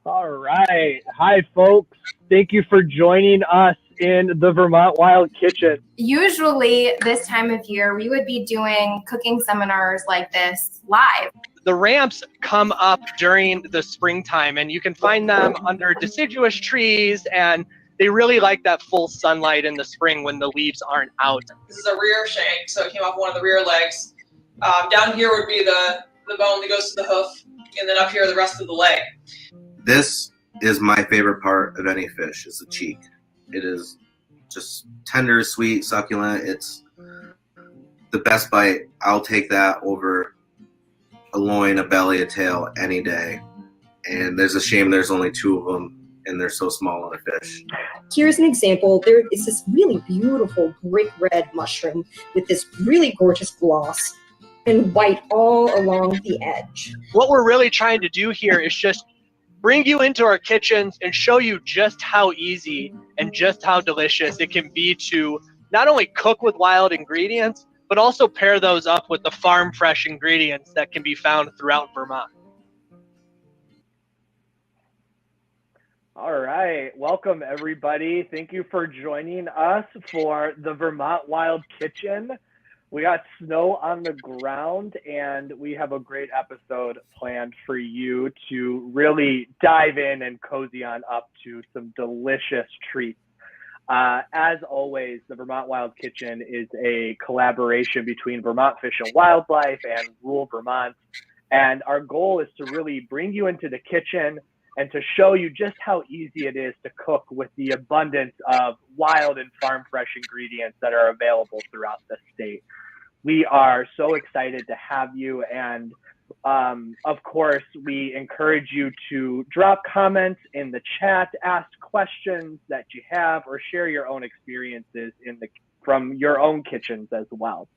All right. Hi, folks. Thank you for joining us in the Vermont Wild Kitchen. Usually, this time of year, we would be doing cooking seminars like this live. The ramps come up during the springtime, and you can find them under deciduous trees, and they really like that full sunlight in the spring when the leaves aren't out. This is a rear shank, so it came off one of the rear legs. Down here would be the bone that goes to the hoof, and then up here the rest of the leg. This is my favorite part of any fish, is the cheek. It is just tender, sweet, succulent. It's the best bite. I'll take that over a loin, a belly, a tail any day. And there's a shame there's only two of them and they're so small on a fish. Here's an example. There is this really beautiful brick red mushroom with this really gorgeous gloss and white all along the edge. What we're really trying to do here is just bring you into our kitchens and show you just how easy and just how delicious it can be to not only cook with wild ingredients, but also pair those up with the farm fresh ingredients that can be found throughout Vermont. All right. Welcome, everybody. Thank you for joining us for the Vermont Wild Kitchen. We got snow on the ground, and we have a great episode planned for you to really dive in and cozy on up to some delicious treats. As always, the Vermont Wild Kitchen is a collaboration between Vermont Fish and Wildlife and Rural Vermont. And our goal is to really bring you into the kitchen and to show you just how easy it is to cook with the abundance of wild and farm fresh ingredients that are available throughout the state. We are so excited to have you, and of course, we encourage you to drop comments in the chat, ask questions that you have, or share your own experiences from your own kitchens as well.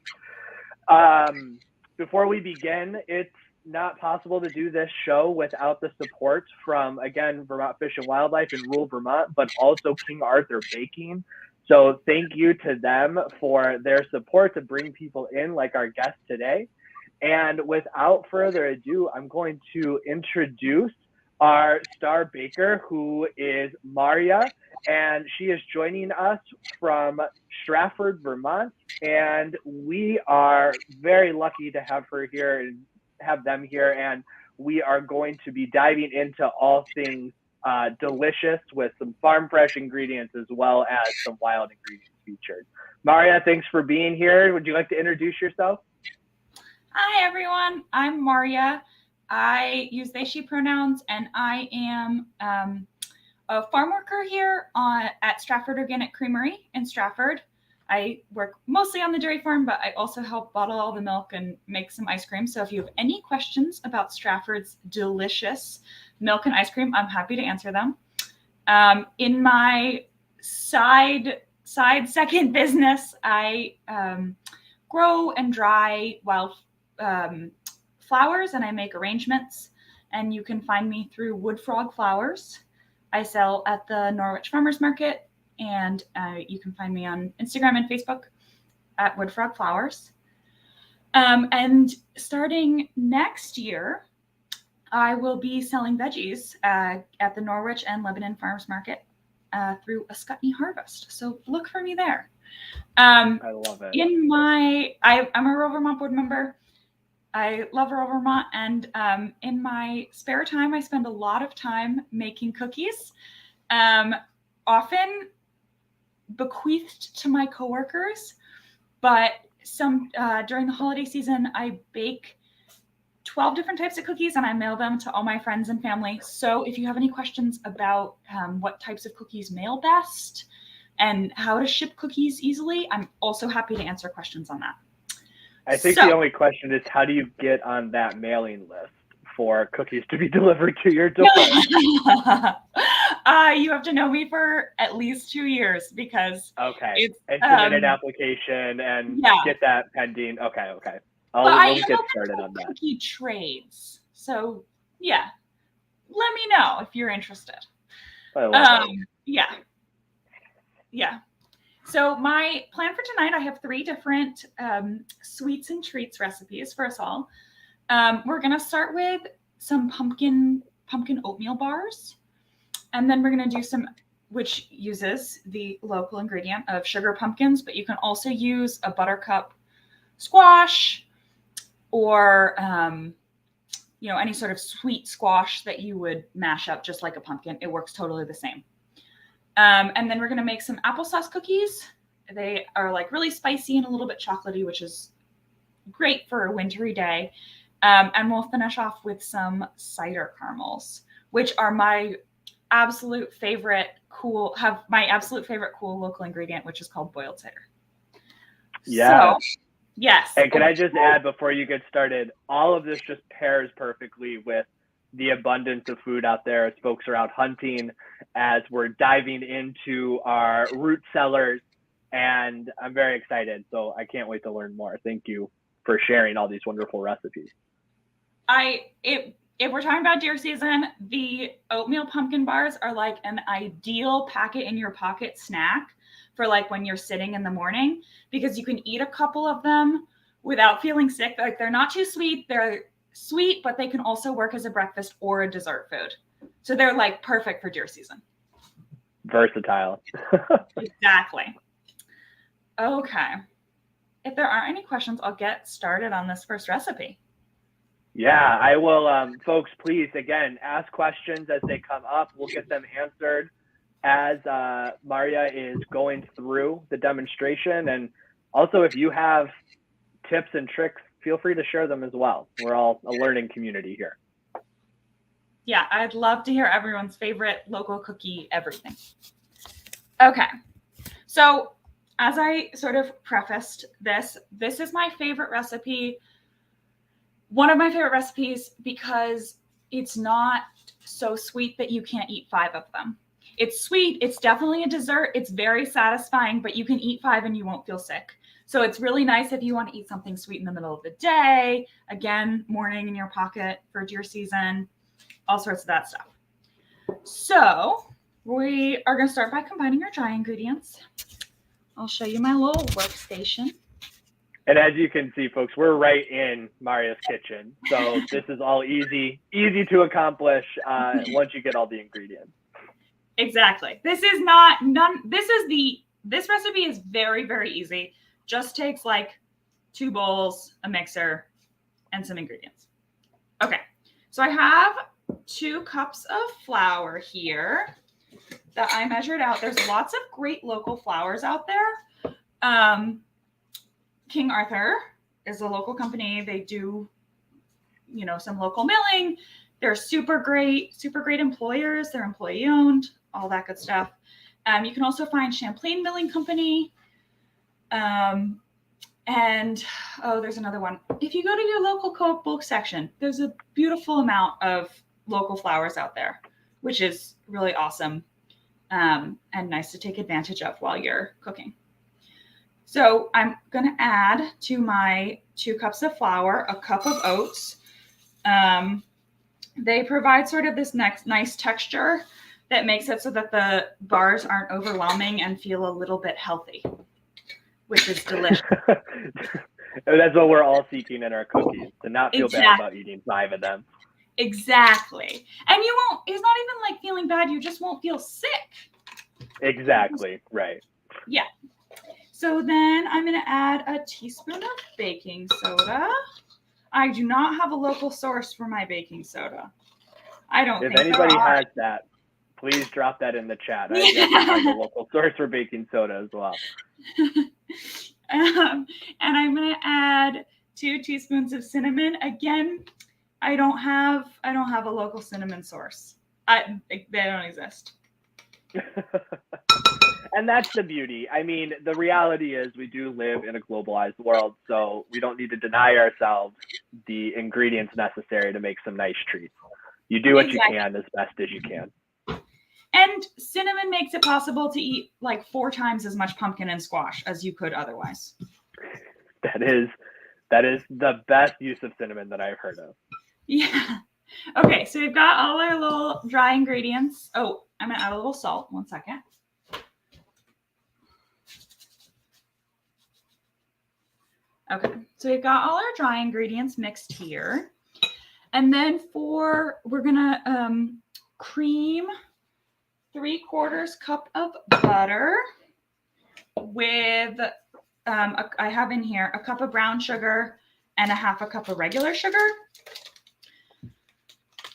Before we begin, it's not possible to do this show without the support from, again, Vermont Fish and Wildlife in rural Vermont, but also King Arthur Baking. So thank you to them for their support to bring people in like our guest today. And without further ado, I'm going to introduce our star baker, who is Marya, and she is joining us from Stratford, Vermont. And we are very lucky to have her here and have them here. And we are going to be diving into all things delicious with some farm fresh ingredients as well as some wild ingredients featured. Marya, thanks for being here. Would you like to introduce yourself? Hi, everyone. I'm Marya. I use they, she pronouns, and I am a farm worker here at Stratford Organic Creamery in Stratford. I work mostly on the dairy farm, but I also help bottle all the milk and make some ice cream. So if you have any questions about Stratford's delicious milk and ice cream, I'm happy to answer them. In my side second business, I grow and dry wild flowers, and I make arrangements, and you can find me through Wood Frog Flowers. I sell at the Norwich Farmers Market, and you can find me on Instagram and Facebook at Wood Frog Flowers. And starting next year, I will be selling veggies at the Norwich and Lebanon Farmers Market through a Scutney Harvest. So look for me there. I love it. I'm a rural Vermont board member. I love rural Vermont, and in my spare time, I spend a lot of time making cookies, often bequeathed to my coworkers, but some during the holiday season, I bake 12 different types of cookies and I mail them to all my friends and family. So if you have any questions about what types of cookies mail best and how to ship cookies easily, I'm also happy to answer questions on that. I think the only question is, how do you get on that mailing list for cookies to be delivered to your door? You have to know me for at least 2 years because it's and submit an application and get that pending. Okay. We'll get started on that. Cookie trades. So yeah, let me know if you're interested. I love Yeah. So my plan for tonight, I have 3 different sweets and treats recipes for us all. We're going to start with some pumpkin pumpkin oatmeal bars. And then we're going to do some, which uses the local ingredient of sugar pumpkins, but you can also use a buttercup squash or, any sort of sweet squash that you would mash up just like a pumpkin. It works totally the same. And then we're going to make some applesauce cookies. They are like really spicy and a little bit chocolatey, which is great for a wintry day. And we'll finish off with some cider caramels, which are my absolute favorite cool local ingredient, which is called boiled cider. Yeah. So, yes. And can I just add before you get started, all of this just pairs perfectly with the abundance of food out there as folks are out hunting, as we're diving into our root cellars, and I'm very excited. So I can't wait to learn more. Thank you for sharing all these wonderful recipes. If we're talking about deer season, the oatmeal pumpkin bars are like an ideal packet in your pocket snack for like when you're sitting in the morning, because you can eat a couple of them without feeling sick. Like they're not too sweet. They're sweet, but they can also work as a breakfast or a dessert food. So they're like perfect for deer season. Versatile. Exactly. Okay. If there aren't any questions, I'll get started on this first recipe. Yeah, I will. Folks, please, again, ask questions as they come up. We'll get them answered as Marya is going through the demonstration. And also, if you have tips and tricks, feel free to share them as well. We're all a learning community here. Yeah, I'd love to hear everyone's favorite local cookie, everything. Okay, so as I sort of prefaced this is my favorite recipe. One of my favorite recipes because it's not so sweet that you can't eat 5 of them. It's sweet. It's definitely a dessert. It's very satisfying, but you can eat 5 and you won't feel sick. So it's really nice if you want to eat something sweet in the middle of the day. Again, morning in your pocket for deer season, all sorts of that stuff. So we are going to start by combining our dry ingredients. I'll show you my little workstation. And as you can see, folks, we're right in Marya's kitchen. So this is all easy to accomplish once you get all the ingredients. Exactly. This recipe is very, very easy. Just takes like 2 bowls, a mixer, and some ingredients. Okay. So I have 2 cups of flour here that I measured out. There's lots of great local flours out there. King Arthur is a local company. They do, some local milling. They're super great employers. They're employee owned, all that good stuff. You can also find Champlain Milling Company. And there's another one. If you go to your local cookbook section, there's a beautiful amount of local flours out there, which is really awesome and nice to take advantage of while you're cooking. So I'm going to add to my 2 cups of flour a cup of oats. They provide sort of this nice texture that makes it so that the bars aren't overwhelming and feel a little bit healthy, which is delicious. That's what we're all seeking in our cookies, to not feel bad about eating 5 of them. Exactly. And it's not even like feeling bad. You just won't feel sick. Exactly. Right. Yeah. So then I'm going to add a teaspoon of baking soda. I do not have a local source for my baking soda. I don't think if anybody has that, please drop that in the chat. I have to find a local source for baking soda as well. And I'm going to add 2 teaspoons of cinnamon. Again, I don't have a local cinnamon source. They don't exist. And that's the beauty. I mean, the reality is we do live in a globalized world, so we don't need to deny ourselves the ingredients necessary to make some nice treats. You do what you can as best as you can. And cinnamon makes it possible to eat like 4 times as much pumpkin and squash as you could otherwise. That is the best use of cinnamon that I've heard of. Yeah. Okay, so we've got all our little dry ingredients. Oh, I'm going to add a little salt. 1 second. Okay, so we've got all our dry ingredients mixed here. And then we're gonna cream 3/4 cup of butter with, I have in here a cup of brown sugar and 1/2 cup of regular sugar.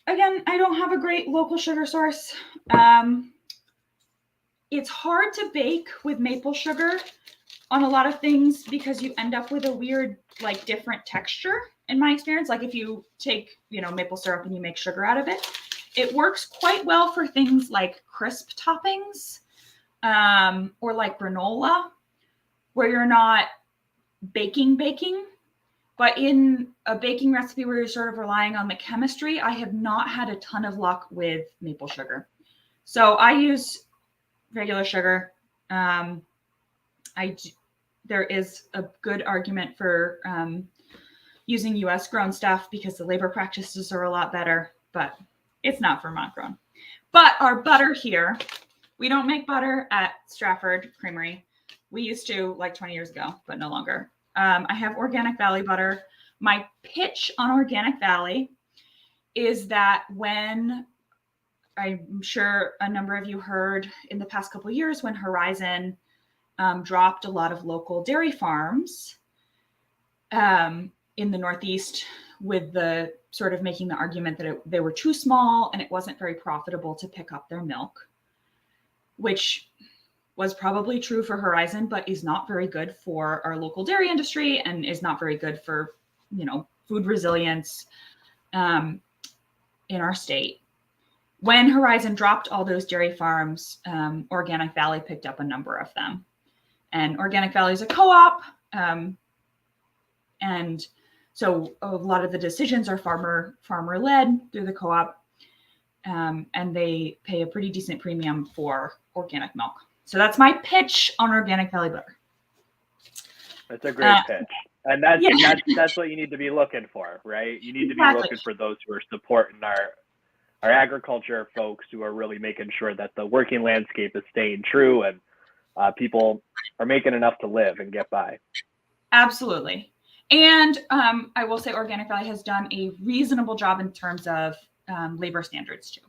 Again, I don't have a great local sugar source. It's hard to bake with maple sugar on a lot of things because you end up with a weird, like, different texture in my experience. Like if you take, maple syrup and you make sugar out of it, it works quite well for things like crisp toppings, or like granola, where you're not baking. But in a baking recipe where you're sort of relying on the chemistry, I have not had a ton of luck with maple sugar. So I use regular sugar. There is a good argument for using US grown stuff because the labor practices are a lot better, but it's not Vermont grown. But our butter here, we don't make butter at Stratford Creamery. We used to like 20 years ago, but no longer. I have Organic Valley butter. My pitch on Organic Valley is that when, I'm sure a number of you heard in the past couple of years when Horizon dropped a lot of local dairy farms in the Northeast, with the sort of making the argument that they were too small and it wasn't very profitable to pick up their milk, which was probably true for Horizon, but is not very good for our local dairy industry and is not very good for, food resilience in our state. When Horizon dropped all those dairy farms, Organic Valley picked up a number of them. And Organic Valley is a co-op. And so a lot of the decisions are farmer-led through the co-op. And they pay a pretty decent premium for organic milk. So that's my pitch on Organic Valley butter. That's a great pitch. And that's what you need to be looking for, right? You need to be looking for those who are supporting our agriculture folks, who are really making sure that the working landscape is staying true and people are making enough to live and get by. Absolutely. And I will say Organic Valley has done a reasonable job in terms of labor standards too,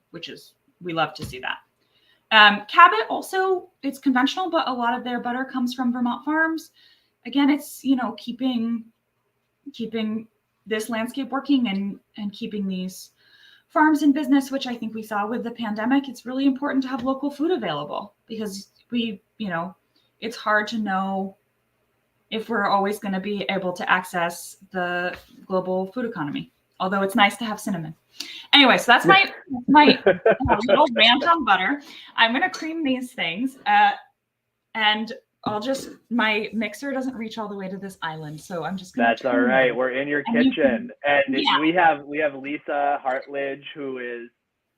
we love to see that. Cabot also, it's conventional, but a lot of their butter comes from Vermont farms. Again, it's, keeping this landscape working and keeping these farms in business, which I think we saw with the pandemic. It's really important to have local food available because it's hard to know if we're always going to be able to access the global food economy, although it's nice to have cinnamon. Anyway, so that's my little rant on butter. I'm going to cream these things and my mixer doesn't reach all the way to this island, so I'm just going to. That's all right. We're in your kitchen, and we have Lisa Hartledge, who is.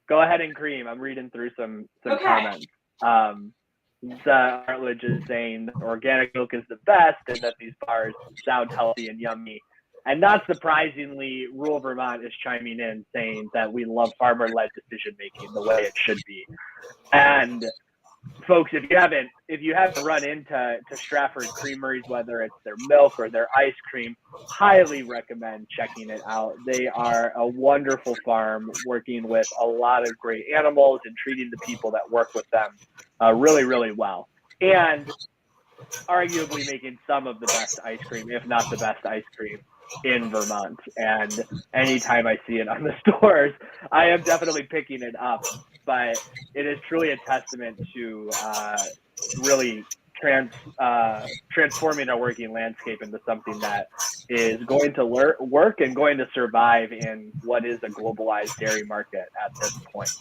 Go ahead and cream. I'm reading through some comments. Lisa Hartledge is saying that organic milk is the best, and that these bars sound healthy and yummy. And not surprisingly, rural Vermont is chiming in, saying that we love farmer-led decision making the way it should be. And folks, if you haven't run into Stratford Creameries, whether it's their milk or their ice cream, highly recommend checking it out. They are a wonderful farm, working with a lot of great animals and treating the people that work with them really, really well. And arguably making some of the best ice cream, if not the best ice cream in Vermont. And anytime I see it on the stores, I am definitely picking it up. But it is truly a testament to really transforming our working landscape into something that is going to work and going to survive in what is a globalized dairy market at this point.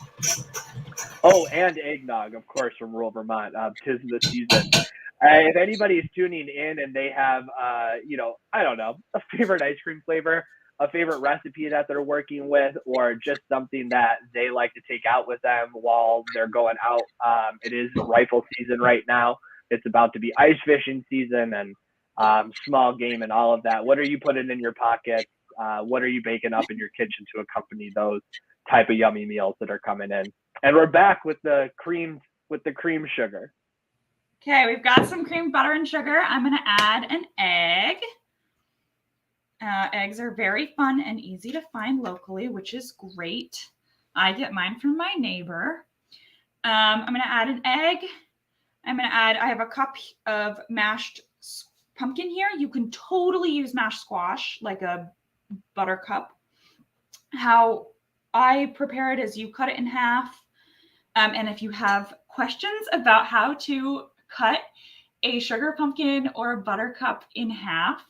Oh, and eggnog, of course, from rural Vermont. 'Tis the season. If anybody's tuning in and they have, I don't know, a favorite ice cream flavor, a favorite recipe that they're working with, or just something that they like to take out with them while they're going out. It is rifle season right now. It's about to be ice fishing season and small game and all of that. What are you putting in your pockets? What are you baking up in your kitchen to accompany those type of yummy meals that are coming in? And we're back with the cream sugar. Okay, we've got some cream, butter, and sugar. I'm going to add an egg. Eggs are very fun and easy to find locally, which is great. I get mine from my neighbor. I'm going to add an egg. I have a cup of mashed pumpkin here. You can totally use mashed squash, like a buttercup. How I prepare it is you cut it in half. And if you have questions about how to cut a sugar pumpkin or a buttercup in half,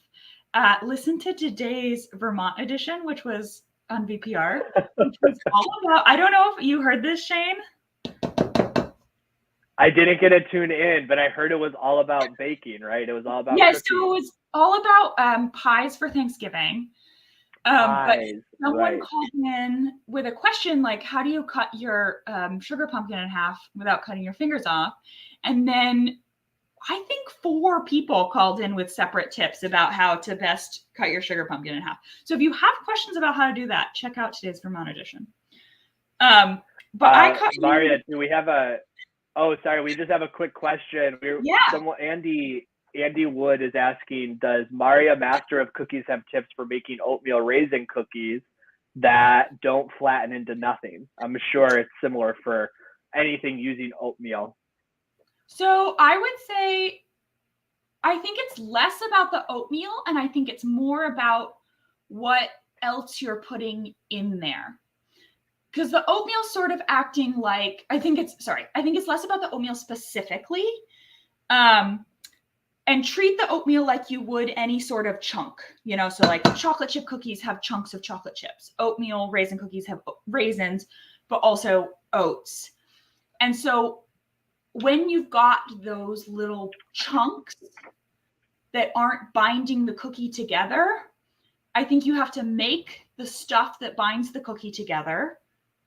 listen to today's Vermont edition, which was on VPR, which was all about, I don't know if you heard this, Shane. I didn't get to tune in, but I heard it was all about baking, right? It was all about Yes, cookies. so it was all about pies for Thanksgiving. But someone called in with a question like, how do you cut your sugar pumpkin in half without cutting your fingers off? And then I think 4 people called in with separate tips about how to best cut your sugar pumpkin in half. So if you have questions about how to do that, check out today's Vermont edition. But I cut Marya, do we have a? Oh, sorry. We just have a quick question. Andy Wood is asking, does Marya Master of Cookies have tips for making oatmeal raisin cookies that don't flatten into nothing? I'm sure it's similar for anything using oatmeal. So I would say, I think it's less about the oatmeal and I think it's more about what else you're putting in there. Because the oatmeal sort of acting like, I think it's less about the oatmeal specifically. And treat the oatmeal like you would any sort of chunk, so like chocolate chip cookies have chunks of chocolate chips. Oatmeal raisin cookies have raisins, but also oats. And so when you've got those little chunks that aren't binding the cookie together, I think you have to make the stuff that binds the cookie together,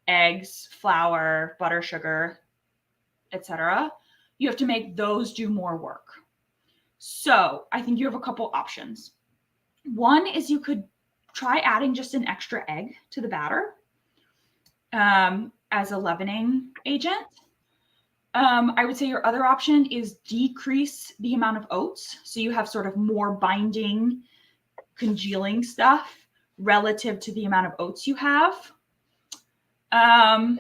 eggs, flour, butter, sugar, etc. You have to make those do more work. So I think you have a couple options. One is you could try adding just an extra egg to the batter as a leavening agent. I would say your other option is decrease the amount of oats. So you have sort of more binding, congealing stuff relative to the amount of oats you have. I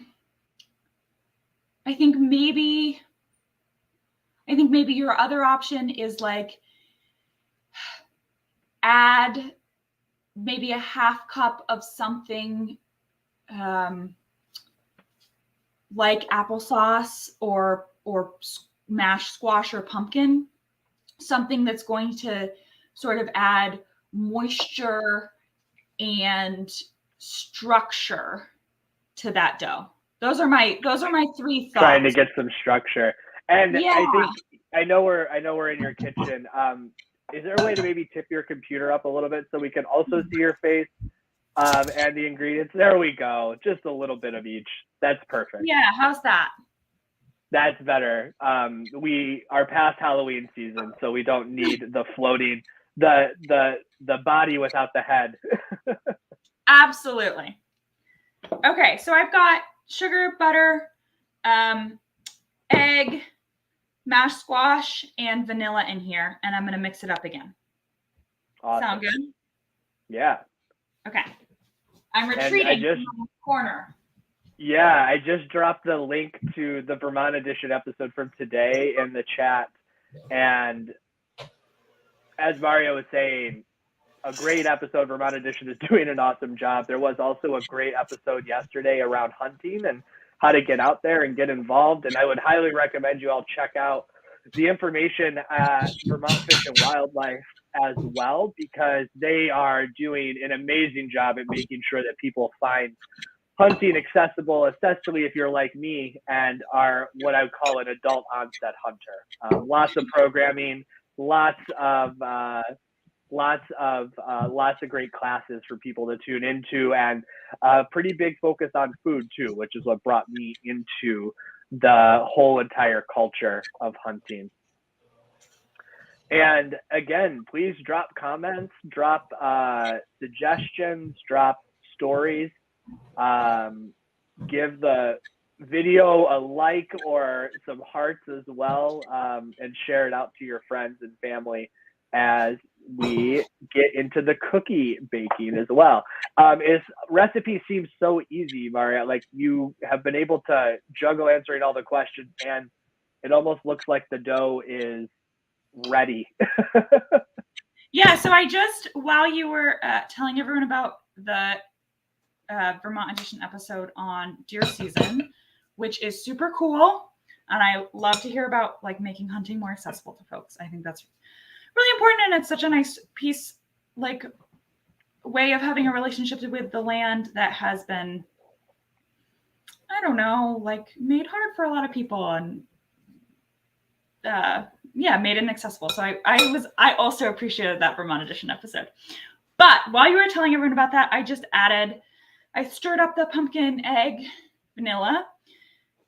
think maybe your other option is like add maybe a half cup of something like applesauce or mashed squash or pumpkin, something that's going to sort of add moisture and structure to that dough. Those are my 3 thoughts. Trying to get some structure. And yeah. I know we're in your kitchen. Is there a way to maybe tip your computer up a little bit so we can also see your face and the ingredients? There we go. Just a little bit of each. That's perfect. Yeah, how's that? That's better. We are past Halloween season, so we don't need the floating, the body without the head. Absolutely. Okay, so I've got sugar, butter, egg, mashed squash, and vanilla in here, and I'm going to mix it up again. Awesome. Sound good? Yeah. Okay. I'm retreating from the corner. Yeah, I just dropped the link to the Vermont Edition episode from today in the chat. And as Marya was saying, a great episode. Vermont Edition is doing an awesome job. There was also a great episode yesterday around hunting and how to get out there and get involved. And I would highly recommend you all check out the information at Vermont Fish and Wildlife as well, because they are doing an amazing job at making sure that people find hunting accessible, especially if you're like me and are what I would call an adult onset hunter. Lots of programming, lots of great classes for people to tune into, and a pretty big focus on food too, which is what brought me into the whole entire culture of hunting. And again, please drop comments, drop suggestions, drop stories, give the video a like or some hearts as well, and share it out to your friends and family, as we get into the cookie baking as well. Recipe seems so easy, Marya. Like you have been able to juggle answering all the questions, and it almost looks like the dough is ready. Yeah, so I just, while you were telling everyone about the Vermont Edition episode on deer season, which is super cool, and I love to hear about like making hunting more accessible to folks. I think that's really important, and it's such a nice piece, like way of having a relationship with the land that has been, I don't know, like made hard for a lot of people, and made inaccessible. So I also appreciated that Vermont Edition episode. But while you were telling everyone about that, I stirred up the pumpkin egg vanilla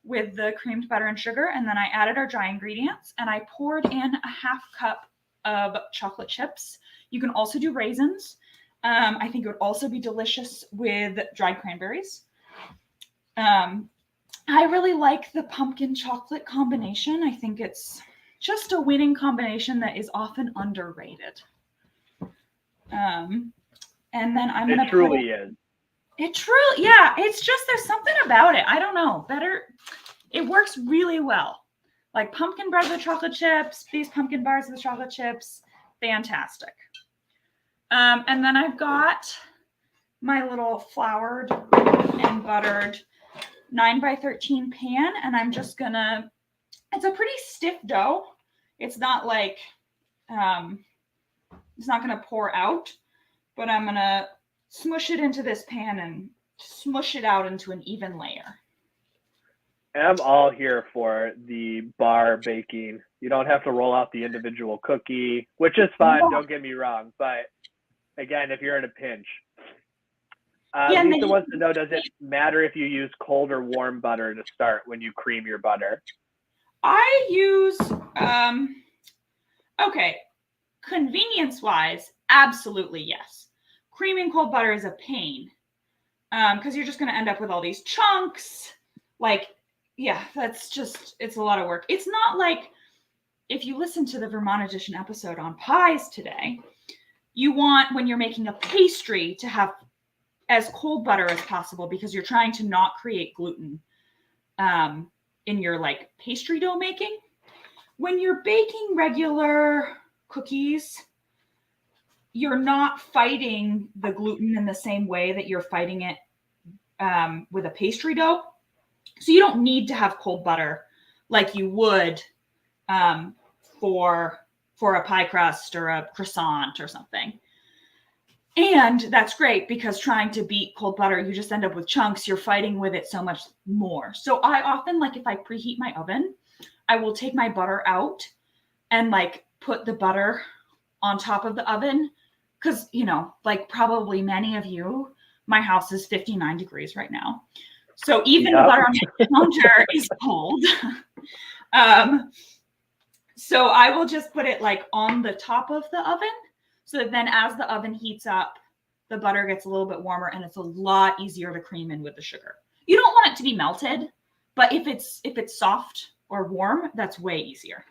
with the creamed butter and sugar, and then I added our dry ingredients, and I poured in a half cup of chocolate chips. You can also do raisins. I think it would also be delicious with dried cranberries. I really like the pumpkin chocolate combination. I think it's just a winning combination that is often underrated. And then I'm going to It truly is. It truly, yeah, it's just, there's something about it. I don't know, it works really well. Like pumpkin bread with chocolate chips, these pumpkin bars with chocolate chips, fantastic. And then I've got my little floured and buttered 9x13 pan, and I'm just gonna, it's a pretty stiff dough. It's not like, it's not gonna pour out, but I'm gonna smush it into this pan and smush it out into an even layer. And I'm all here for the bar baking. You don't have to roll out the individual cookie, which is fun, don't get me wrong. But again, if you're in a pinch. Lisa wants to know, does it matter if you use cold or warm butter to start when you cream your butter? I use, okay, convenience-wise, absolutely yes. Creaming cold butter is a pain because you're just going to end up with all these chunks. Like, yeah, that's just, it's a lot of work. It's not like, if you listen to the Vermont Edition episode on pies today, you want, when you're making a pastry, to have as cold butter as possible because you're trying to not create gluten in your like pastry dough making. When you're baking regular cookies, you're not fighting the gluten in the same way that you're fighting it with a pastry dough. So you don't need to have cold butter like you would for a pie crust or a croissant or something. And that's great because trying to beat cold butter, you just end up with chunks. You're fighting with it so much more. So I often, like if I preheat my oven, I will take my butter out and like put the butter on top of the oven. Because, you know, like probably many of you, my house is 59 degrees right now. So even the butter on my counter is cold. So I will just put it like on the top of the oven. So that then as the oven heats up, the butter gets a little bit warmer and it's a lot easier to cream in with the sugar. You don't want it to be melted, but if it's soft or warm, that's way easier.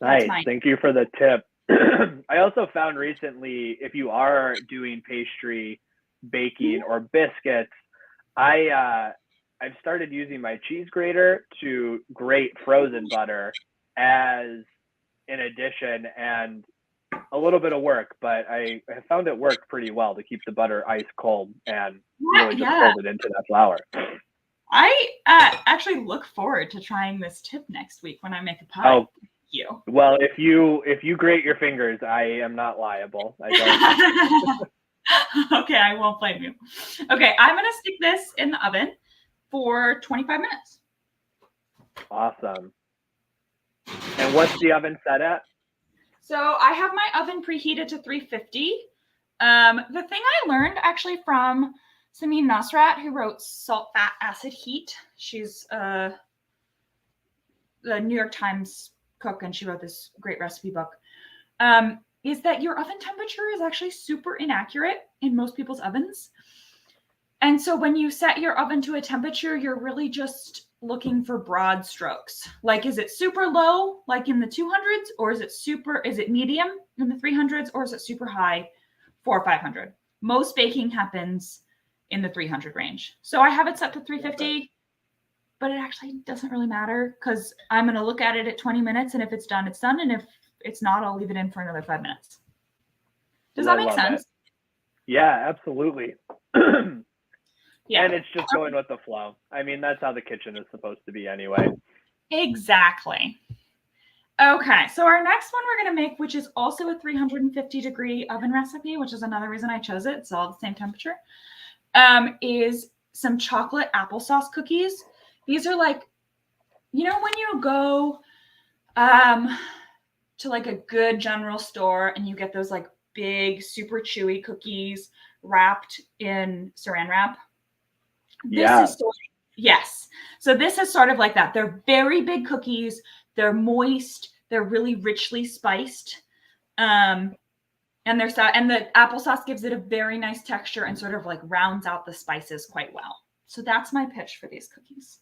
Nice. Thank you for the tip. I also found recently, if you are doing pastry baking or biscuits, I've started using my cheese grater to grate frozen butter as an addition, and a little bit of work, but I found it worked pretty well to keep the butter ice cold and really just fold it into that flour. I actually look forward to trying this tip next week when I make a pie. Oh, you. Well, if you grate your fingers, I am not liable. I don't. Okay, I won't blame you. Okay, I'm gonna stick this in the oven for 25 minutes. Awesome. And what's the oven set at? So I have my oven preheated to 350. The thing I learned actually from Samin Nasrat, who wrote Salt, Fat, Acid, Heat. She's the New York Times cook, and she wrote this great recipe book, is that your oven temperature is actually super inaccurate in most people's ovens. And so when you set your oven to a temperature, you're really just looking for broad strokes. Like, is it super low, like in the 200s, or is it medium in the 300s, or is it super high, 400 or 500? Most baking happens in the 300 range. So I have it set to 350, but it actually doesn't really matter because I'm going to look at it at 20 minutes, and if it's done, it's done. And if it's not, I'll leave it in for another 5 minutes. Does that make sense? Yeah, absolutely. Yeah. And it's just going with the flow. I mean, that's how the kitchen is supposed to be anyway. Exactly. Okay, so our next one we're going to make, which is also a 350-degree oven recipe, which is another reason I chose it. It's all the same temperature, is some chocolate applesauce cookies. These are like, you know, when you go to like a good general store and you get those like big, super chewy cookies wrapped in saran wrap? Yes. So this is sort of like that. They're very big cookies. They're moist. They're really richly spiced. And the applesauce gives it a very nice texture and sort of like rounds out the spices quite well. So that's my pitch for these cookies.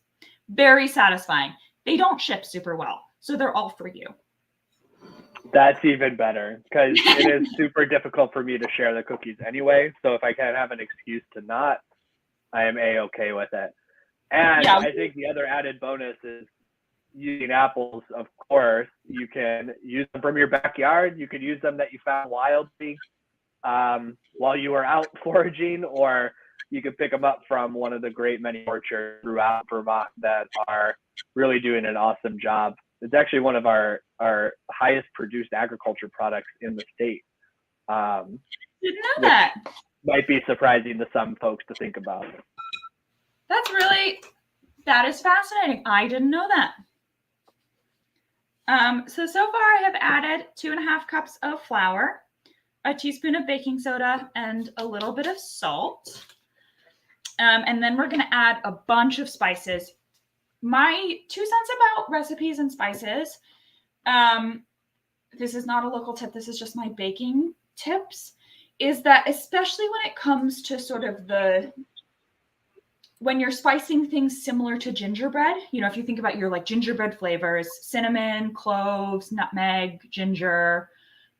Very satisfying. They don't ship super well, so they're all for you. That's even better because it is super difficult for me to share the cookies anyway. So if I can have an excuse to not, I am A-okay with it. And yeah. I think the other added bonus is using apples. Of course, you can use them from your backyard. You can use them that you found wildly while you were out foraging, or you could pick them up from one of the great many orchards throughout Vermont that are really doing an awesome job. It's actually one of our highest produced agriculture products in the state. Didn't know that. Might be surprising to some folks to think about. That is fascinating. I didn't know that. So far I have added 2.5 cups of flour, a teaspoon of baking soda, and a little bit of salt. And then we're going to add a bunch of spices. My 2 cents about recipes and spices. This is not a local tip. This is just my baking tips. Is that especially when it comes to sort of when you're spicing things similar to gingerbread, you know, if you think about your like gingerbread flavors, cinnamon, cloves, nutmeg, ginger,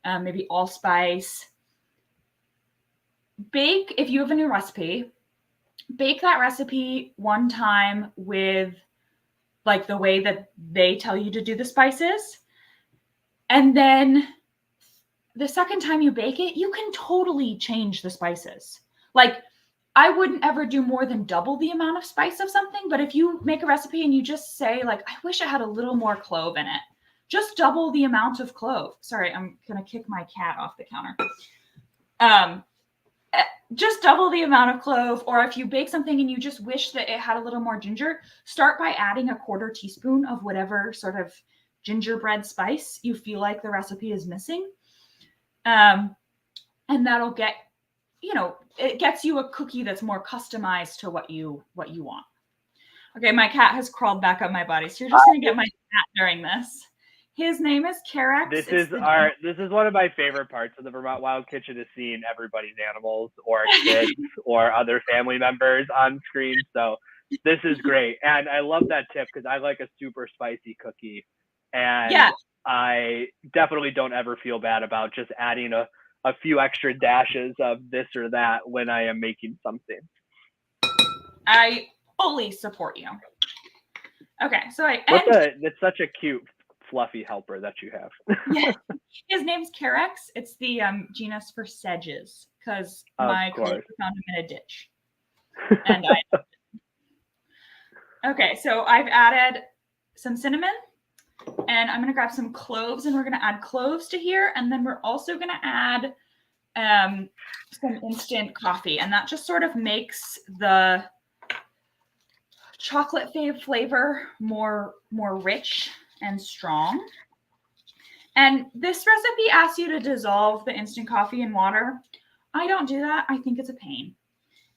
maybe allspice. If you have a new recipe, bake that recipe one time with like the way that they tell you to do the spices. And then the second time you bake it, you can totally change the spices. Like, I wouldn't ever do more than double the amount of spice of something, but if you make a recipe and you just say like, I wish it had a little more clove in it, just double the amount of clove. Sorry, I'm going to kick my cat off the counter. Just double the amount of clove, or if you bake something and you just wish that it had a little more ginger, start by adding 1/4 teaspoon of whatever sort of gingerbread spice you feel like the recipe is missing. And that'll get, you know, it gets you a cookie that's more customized to what you want. Okay, my cat has crawled back up my body, so you're just gonna get my cat during this. His name is Carex. This is one of my favorite parts of the Vermont Wild Kitchen, is seeing everybody's animals or kids or other family members on screen. So this is great, and I love that tip because I like a super spicy cookie, and yeah. I definitely don't ever feel bad about just adding a few extra dashes of this or that when I am making something. I fully support you. Okay, so it's such a cute, fluffy helper that you have. Yeah, his name's Carex. It's the genus for sedges, because my coworker found him in a ditch. And okay, so I've added some cinnamon, and I'm going to grab some cloves, and we're going to add cloves to here. And then we're also going to add some instant coffee. And that just sort of makes the chocolate flavor more rich and strong. And this recipe asks you to dissolve the instant coffee in water. I don't do that. I think it's a pain.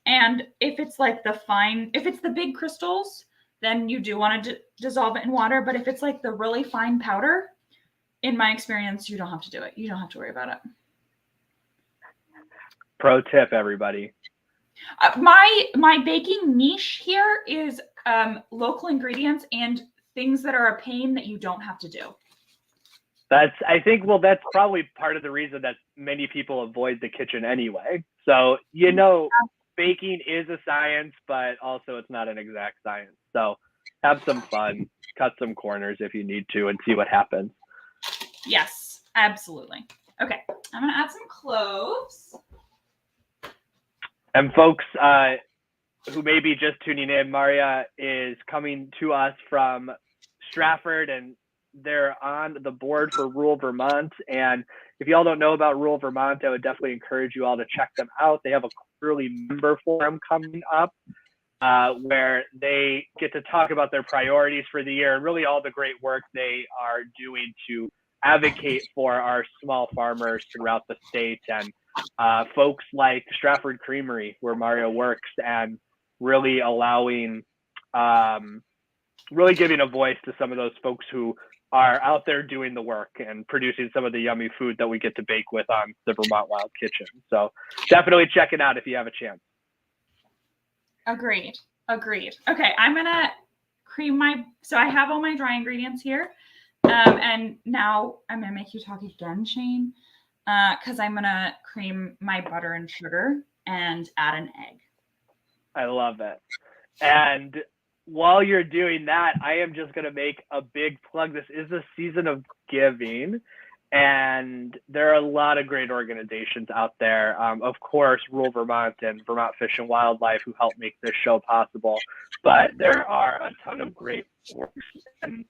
And if it's like if it's the big crystals, then you do want to dissolve it in water. But if it's like the really fine powder, in my experience, you don't have to do it. You don't have to worry about it. Pro tip, everybody. My baking niche here is local ingredients and things that are a pain that you don't have to do. That's probably part of the reason that many people avoid the kitchen anyway. So, baking is a science, but also it's not an exact science. So have some fun, cut some corners if you need to, and see what happens. Yes, absolutely. Okay, I'm gonna add some cloves. And folks who may be just tuning in, Marya is coming to us from Stratford, and they're on the board for Rural Vermont. And if y'all don't know about Rural Vermont, I would definitely encourage you all to check them out. They have a quarterly member forum coming up where they get to talk about their priorities for the year and really all the great work they are doing to advocate for our small farmers throughout the state, and folks like Stratford Creamery, where Marya works, and really allowing, really giving a voice to some of those folks who are out there doing the work and producing some of the yummy food that we get to bake with on the Vermont Wild Kitchen. So definitely check it out if you have a chance. Agreed. Okay, I'm gonna cream so I have all my dry ingredients here. And now I'm gonna make you talk again, Shane, because I'm gonna cream my butter and sugar and add an egg. I love it. And while you're doing that, I am just going to make a big plug. This is a season of giving, and there are a lot of great organizations out there. Of course, Rural Vermont and Vermont Fish and Wildlife, who helped make this show possible. But there are a ton of great works and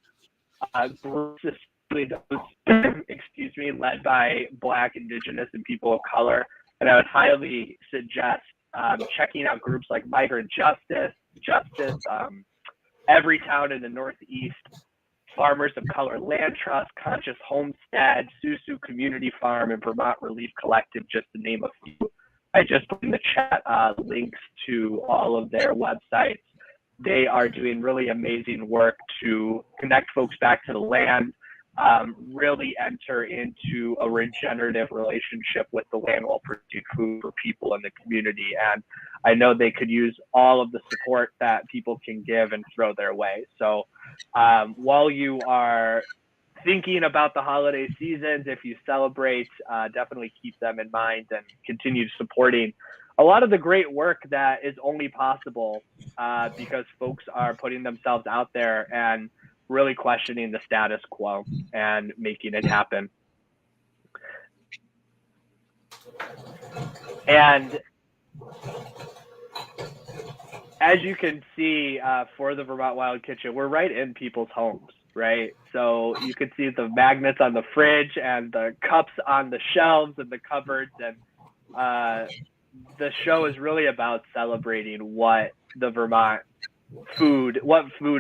groups, especially those, led by Black, Indigenous, and people of color. And I would highly suggest checking out groups like Migrant Justice, Every Town in the Northeast, Farmers of Color Land Trust, Conscious Homestead, Susu Community Farm, and Vermont Relief Collective, just to name a few. I just put in the chat links to all of their websites. They are doing really amazing work to connect folks back to the land, really enter into a regenerative relationship with the land while producing food for people in the community. And I know they could use all of the support that people can give and throw their way. So while you are thinking about the holiday seasons, if you celebrate, definitely keep them in mind and continue supporting a lot of the great work that is only possible because folks are putting themselves out there and really questioning the status quo and making it happen. And as you can see, for the Vermont Wild Kitchen, we're right in people's homes, right? So you can see the magnets on the fridge and the cups on the shelves and the cupboards. And the show is really about celebrating what food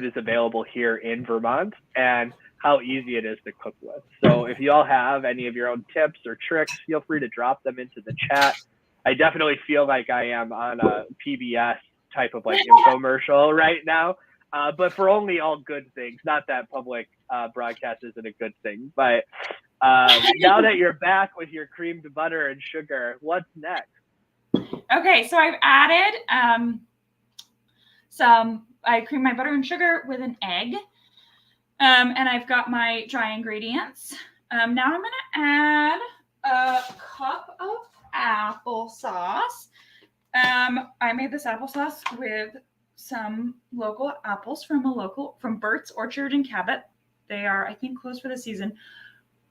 is available here in Vermont and how easy it is to cook with. So if you all have any of your own tips or tricks, feel free to drop them into the chat. I definitely feel like I am on a PBS type of infomercial right now, but for only all good things. Not that public broadcast isn't a good thing, but now that you're back with your creamed butter and sugar, what's next? Okay, so I've added I cream my butter and sugar with an egg. And I've got my dry ingredients. Now I'm going to add a cup of applesauce. I made this applesauce with some local apples from Bert's Orchard in Cabot. They are, I think, closed for the season.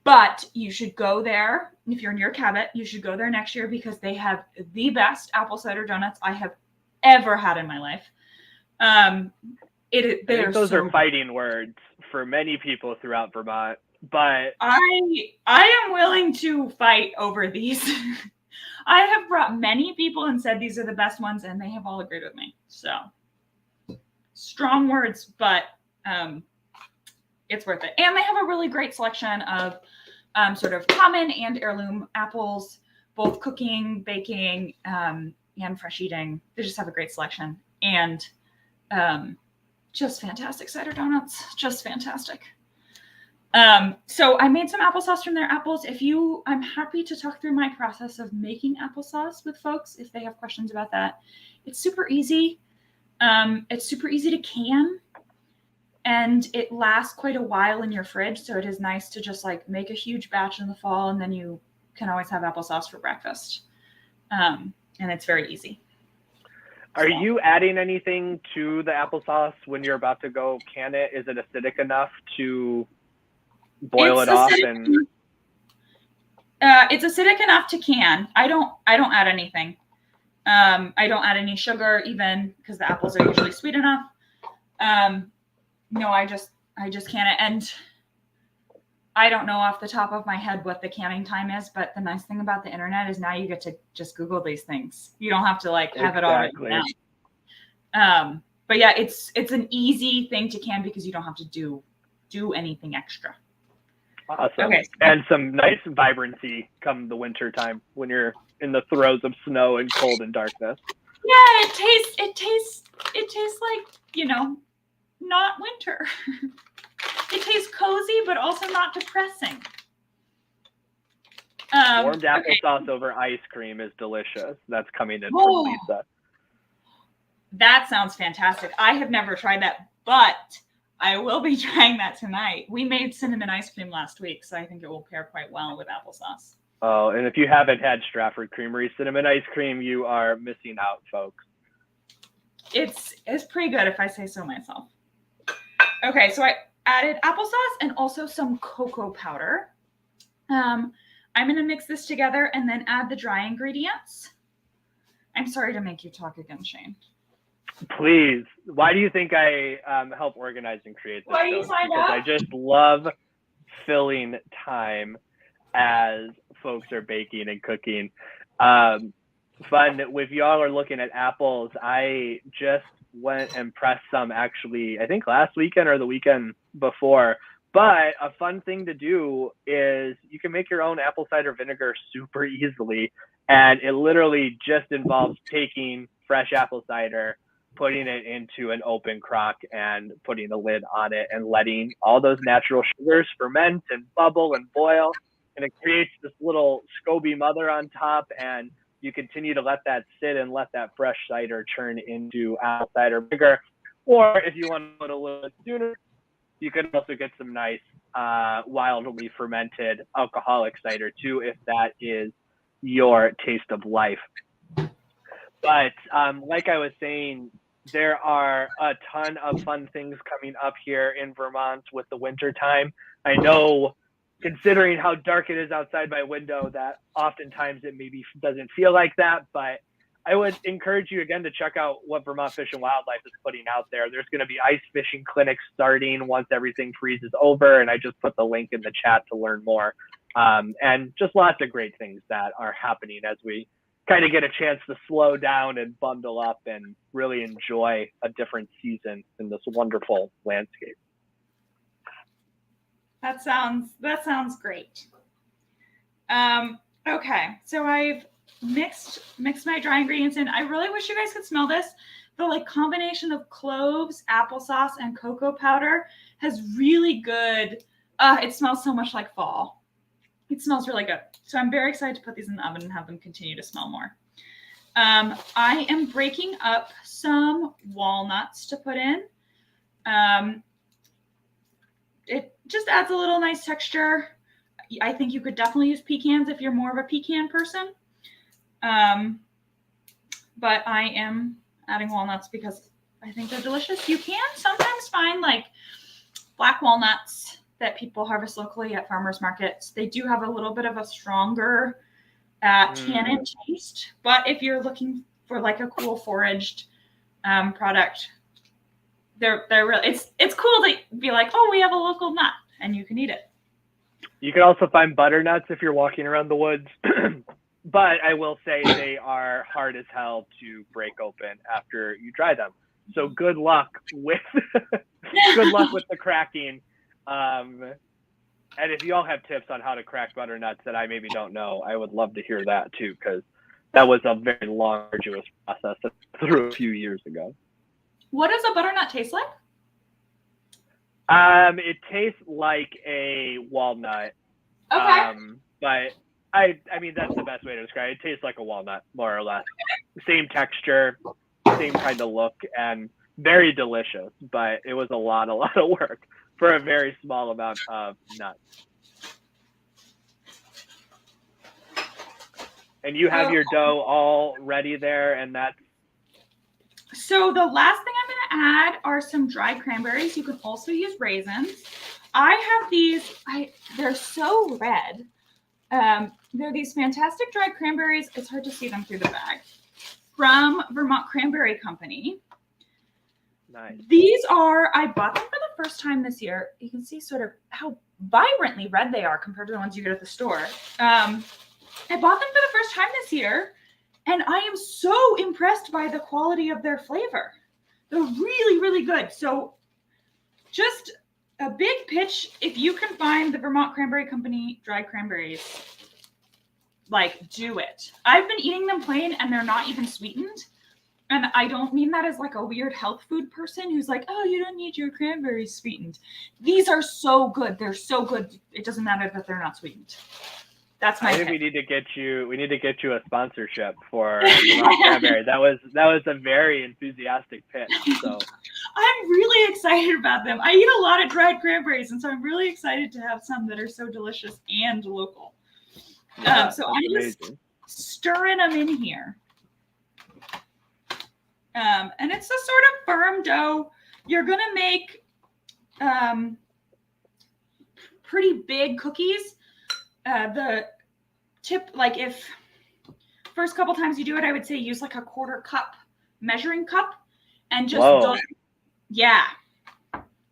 But you should go there. If you're near Cabot, you should go there next year because they have the best apple cider donuts I have ever had in my life. I think those are fighting words for many people throughout Vermont, but I am willing to fight over these. I have brought many people and said these are the best ones, and they have all agreed with me. So strong words, but it's worth it. And they have a really great selection of sort of common and heirloom apples, both cooking, baking, and fresh eating. They just have a great selection. And just fantastic cider donuts. Just fantastic. So I made some applesauce from their apples. I'm happy to talk through my process of making applesauce with folks if they have questions about that. It's super easy. It's super easy to can, and it lasts quite a while in your fridge. So it is nice to just like make a huge batch in the fall, and then you can always have applesauce for breakfast. And it's very easy. Are you adding anything to the applesauce when you're about to go can it? Is it acidic enough to boil it off? And it's acidic enough to can. I don't add anything. I don't add any sugar even because the apples are usually sweet enough. No, I just can it. And I don't know off the top of my head what the canning time is, but the nice thing about the internet is now you get to just Google these things. You don't have to like have it all written down. But yeah, it's an easy thing to can because you don't have to do anything extra. Awesome. Okay. And some nice vibrancy come the winter time when you're in the throes of snow and cold and darkness. Yeah, it tastes like, not winter. It tastes cozy, but also not depressing. Warmed applesauce over ice cream is delicious. That's coming in from Lisa. That sounds fantastic. I have never tried that, but I will be trying that tonight. We made cinnamon ice cream last week, so I think it will pair quite well with applesauce. Oh, and if you haven't had Stratford Creamery cinnamon ice cream, you are missing out, folks. It's pretty good if I say so myself. Okay, so I added applesauce and also some cocoa powder. I'm going to mix this together and then add the dry ingredients. I'm sorry to make you talk again, Shane. Please. Why do you think I help organize and create this? Why do you sign because up? I just love filling time as folks are baking and cooking. Fun with y'all are looking at apples. I just went and pressed some actually, I think last weekend or the weekend before. But a fun thing to do is you can make your own apple cider vinegar super easily. And it literally just involves taking fresh apple cider, putting it into an open crock and putting a lid on it and letting all those natural sugars ferment and bubble and boil. And it creates this little SCOBY mother on top, and you continue to let that sit and let that fresh cider turn into apple cider vinegar. Or if you want to put a little bit sooner, you can also get some nice wildly fermented alcoholic cider too, if that is your taste of life. But like I was saying, there are a ton of fun things coming up here in Vermont with the winter time. I know, considering how dark it is outside my window, that oftentimes it maybe doesn't feel like that, but I would encourage you again to check out what Vermont Fish and Wildlife is putting out there. There's going to be ice fishing clinics starting once everything freezes over, and I just put the link in the chat to learn more. And just lots of great things that are happening as we kind of get a chance to slow down and bundle up and really enjoy a different season in this wonderful landscape. That sounds great. Okay, so I've mixed my dry ingredients in. I really wish you guys could smell this. The combination of cloves, applesauce, and cocoa powder has really good. It smells so much like fall. It smells really good. So I'm very excited to put these in the oven and have them continue to smell more. I am breaking up some walnuts to put in. It just adds a little nice texture. I think you could definitely use pecans if you're more of a pecan person. But I am adding walnuts because I think they're delicious. You can sometimes find black walnuts that people harvest locally at farmers markets. They do have a little bit of a stronger tannin taste, but if you're looking for a cool foraged product, they're really, it's cool to be oh, we have a local nut and you can eat it. You can also find butternuts if you're walking around the woods, but I will say they are hard as hell to break open after you dry them. So good luck with the cracking. And if you all have tips on how to crack butternuts that I maybe don't know, I would love to hear that too, because that was a very long, arduous process through a few years ago. What does a butternut taste like? It tastes like a walnut. Okay. But I mean that's the best way to describe it. It tastes like a walnut, more or less. Same texture, same kind of look, and very delicious. But it was a lot of work for a very small amount of nuts. And you have your dough all ready there, and that's. So the last thing I'm going to add are some dried cranberries. You can also use raisins. I have these. They're so red. They're these fantastic dried cranberries. It's hard to see them through the bag. From Vermont Cranberry Company. Nice. These are, I bought them for the first time this year. You can see sort of how vibrantly red they are compared to the ones you get at the store. I bought them for the first time this year, and I am so impressed by the quality of their flavor. They're really, really good. So just a big pitch, if you can find the Vermont Cranberry Company dried cranberries, like, do it. I've been eating them plain, and they're not even sweetened. And I don't mean that as like a weird health food person who's like, oh, you don't need your cranberries sweetened. These are so good. They're so good. It doesn't matter that they're not sweetened. That's my. I think we need to get you a sponsorship for Vermont Cranberry. That was a very enthusiastic pitch. So I'm really excited about them. I eat a lot of dried cranberries, and so I'm really excited to have some that are so delicious and local. Yeah, So I'm just stirring them in here. And it's a sort of firm dough. You're going to make pretty big cookies. The tip, like if first couple times you do it, I would say use like a 1/4 cup measuring cup and just yeah,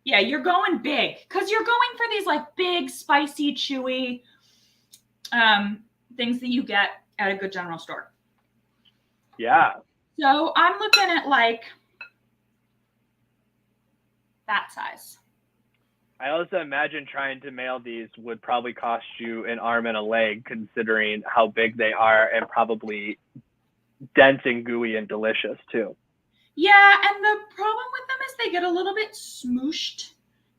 you're going big because you're going for these like big, spicy, chewy things that you get at a good general store. Yeah. So I'm looking at like that size. I also imagine trying to mail these would probably cost you an arm and a leg, considering how big they are and probably dense and gooey and delicious too. Yeah, and the problem with them is they get a little bit smooshed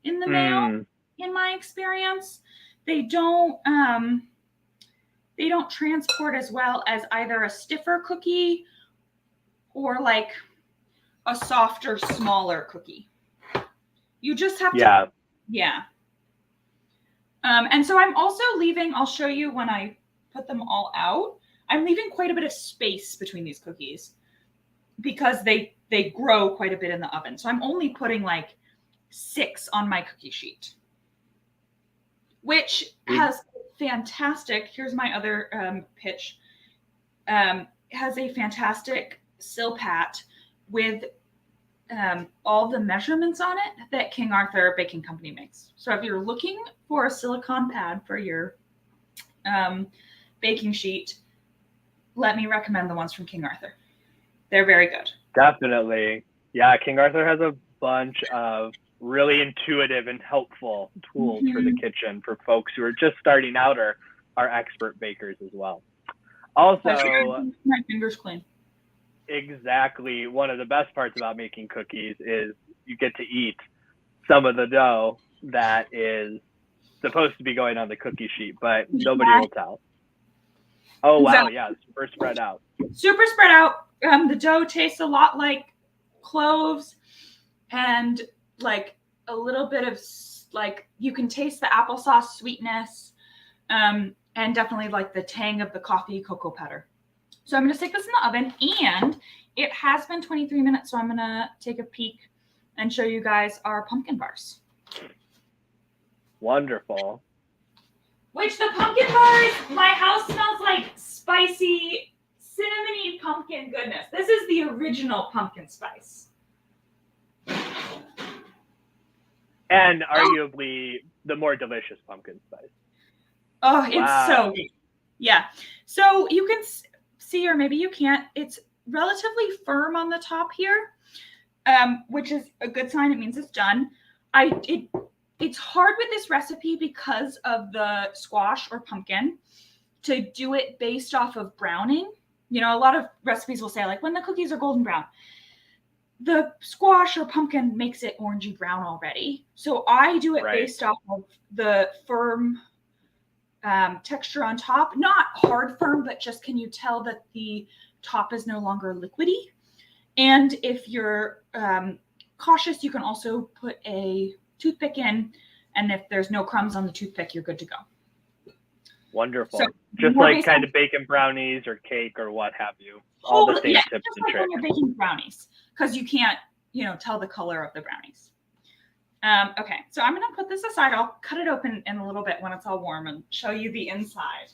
in the mail. In my experience, they don't transport as well as either a stiffer cookie or like a softer, smaller cookie. You just have to. Yeah. And so I'm also leaving, I'll show you when I put them all out, I'm leaving quite a bit of space between these cookies because they grow quite a bit in the oven. So I'm only putting like 6 on my cookie sheet, which has fantastic, here's my other pitch, has a fantastic Silpat with all the measurements on it that King Arthur Baking Company makes. So if you're looking for a silicone pad for your baking sheet, let me recommend the ones from King Arthur. They're very good. Definitely. Yeah, King Arthur has a bunch of really intuitive and helpful tools for the kitchen for folks who are just starting out or are expert bakers as well. Also, my fingers clean. Exactly. One of the best parts about making cookies is you get to eat some of the dough that is supposed to be going on the cookie sheet, but nobody will tell. Oh, wow. Yeah. Super spread out. Super spread out. The dough tastes a lot like cloves and like a little bit of like, you can taste the applesauce sweetness and definitely like the tang of the coffee cocoa powder. So I'm going to stick this in the oven, and it has been 23 minutes, so I'm going to take a peek and show you guys our pumpkin bars. Wonderful. Which the pumpkin bars, my house smells like spicy, cinnamony pumpkin goodness. This is the original pumpkin spice. And arguably the more delicious pumpkin spice. Oh, it's so good. Yeah. So you can see, or maybe you can't, it's relatively firm on the top here, which is a good sign. It means it's done. It's hard with this recipe because of the squash or pumpkin to do it based off of browning. You know, a lot of recipes will say like when the cookies are golden brown. the squash or pumpkin makes it orangey brown already. So I do it based off of the firm texture on top, not hard firm, but just can you tell that the top is no longer liquidy. And if you're cautious, you can also put a toothpick in, and if there's no crumbs on the toothpick, you're good to go. Wonderful. So just like kind of baking brownies or cake or what have you. All the same tips and like tricks. when you're baking brownies, because you can't, tell the color of the brownies. Okay, so I'm going to put this aside. I'll cut it open in a little bit when it's all warm and show you the inside.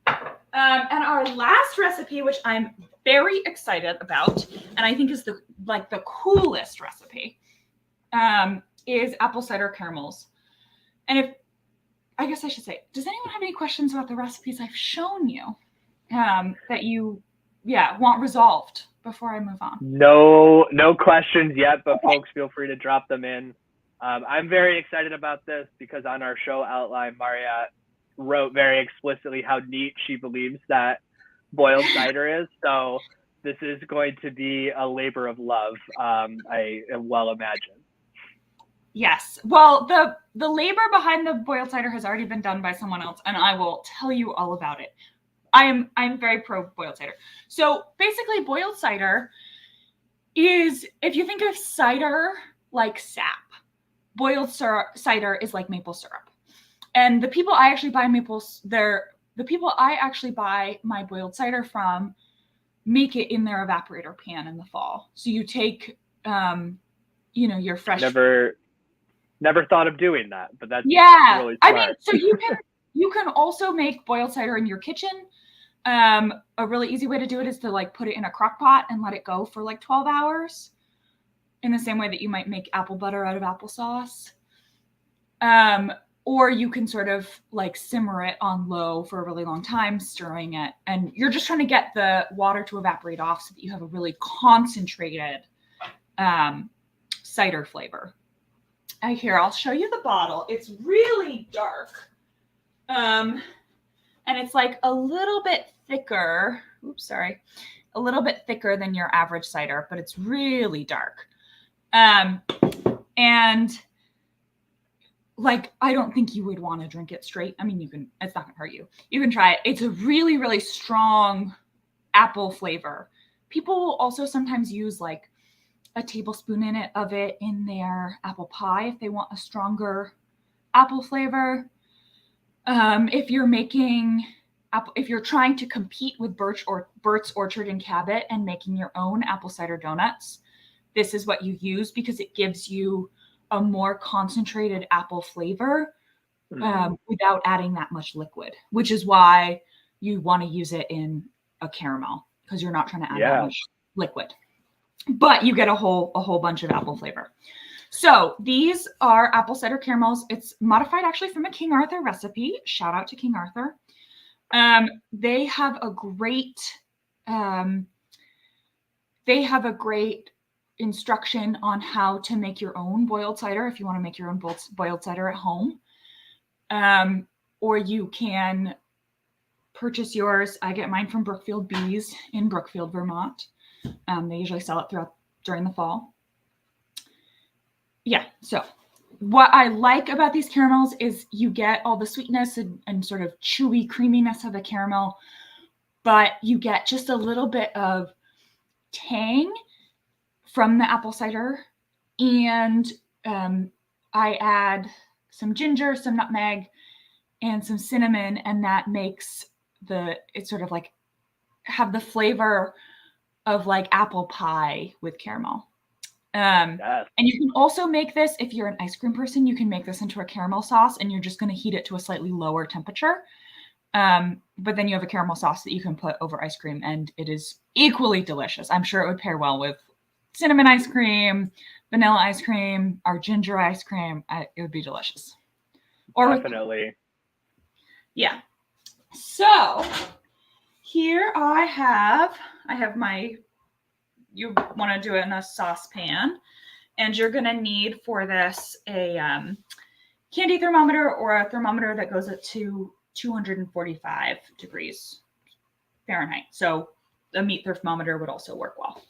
And our last recipe, which I'm very excited about, and I think is the coolest recipe, is apple cider caramels. And I guess I should say, does anyone have any questions about the recipes I've shown you that you, want resolved before I move on? No questions yet, but folks, feel free to drop them in. I'm very excited about this because on our show outline, Marya wrote very explicitly how neat she believes that boiled cider is. So this is going to be a labor of love, I well imagine. Yes. Well, the labor behind the boiled cider has already been done by someone else, and I will tell you all about it. I'm very pro boiled cider. So basically, boiled cider is, if you think of cider like sap, boiled cider is like maple syrup. And the people I actually buy my boiled cider from make it in their evaporator pan in the fall. So you take, your fresh. Never thought of doing that, but that's really smart. I mean, so you can also make boiled cider in your kitchen. A really easy way to do it is to put it in a crock pot and let it go for 12 hours in the same way that you might make apple butter out of applesauce. Or you can sort of simmer it on low for a really long time, stirring it. And you're just trying to get the water to evaporate off so that you have a really concentrated cider flavor. I'll show you the bottle. It's really dark. And it's a little bit thicker. A little bit thicker than your average cider, but it's really dark. And I don't think you would want to drink it straight. I mean, it's not gonna hurt you. You can try it. It's a really, really strong apple flavor. People will also sometimes use a tablespoon of it in their apple pie if they want a stronger apple flavor. If you're trying to compete with Bert's Orchard and Cabot and making your own apple cider donuts, this is what you use because it gives you a more concentrated apple flavor without adding that much liquid, which is why you want to use it in a caramel because you're not trying to add that much liquid. But you get a whole bunch of apple flavor. So these are apple cider caramels. It's modified actually from a King Arthur recipe. Shout out to King Arthur. They have a great instruction on how to make your own boiled cider if you want to make your own boiled cider at home. Or you can purchase yours. I get mine from Brookfield Bees in Brookfield, Vermont. They usually sell it during the fall. Yeah, so what I like about these caramels is you get all the sweetness and sort of chewy creaminess of a caramel, but you get just a little bit of tang from the apple cider. And I add some ginger, some nutmeg, and some cinnamon, and that makes it sort of have the flavor of apple pie with caramel. And you can also make this, if you're an ice cream person, you can make this into a caramel sauce and you're just going to heat it to a slightly lower temperature. But then you have a caramel sauce that you can put over ice cream and it is equally delicious. I'm sure it would pair well with cinnamon ice cream, vanilla ice cream, or ginger ice cream. It would be delicious. Definitely. Yeah. So here I have you want to do it in a saucepan, and you're going to need for this a candy thermometer or a thermometer that goes up to 245 degrees Fahrenheit. So a meat thermometer would also work well.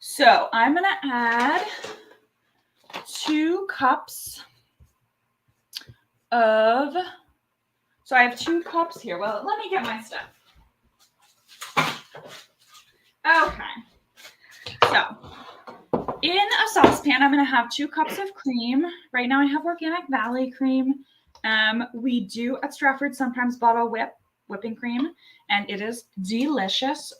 So I'm going to add 2 cups of, so I have 2 cups here. Well, let me get my stuff. Okay. So in a saucepan, I'm going to have 2 cups of cream. Right now I have Organic Valley cream. We do at Stratford sometimes bottle whipping cream, and it is delicious.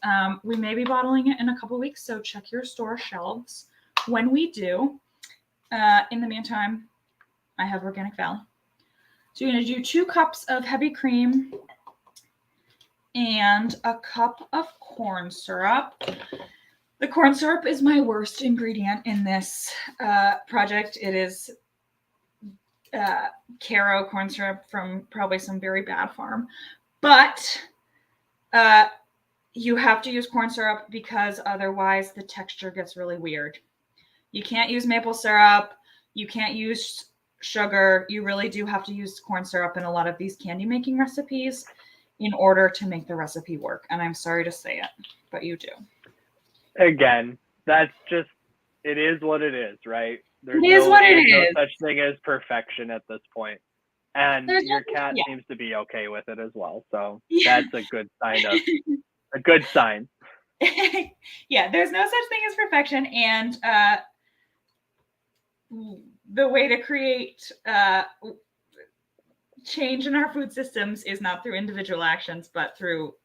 We may be bottling it in a couple weeks, so check your store shelves when we do. In the meantime, I have Organic Valley. So you're going to do 2 cups of heavy cream and a cup of corn syrup. The corn syrup is my worst ingredient in this project. It is Caro corn syrup from probably some very bad farm. But you have to use corn syrup because otherwise the texture gets really weird. You can't use maple syrup. You can't use sugar. You really do have to use corn syrup in a lot of these candy making recipes in order to make the recipe work. And I'm sorry to say it, but you do. Again, that's just, it is what it is, right? There's no such thing as perfection at this point. And your cat seems to be okay with it as well. So that's a good sign of a good sign. Yeah, there's no such thing as perfection. And the way to create change in our food systems is not through individual actions, but through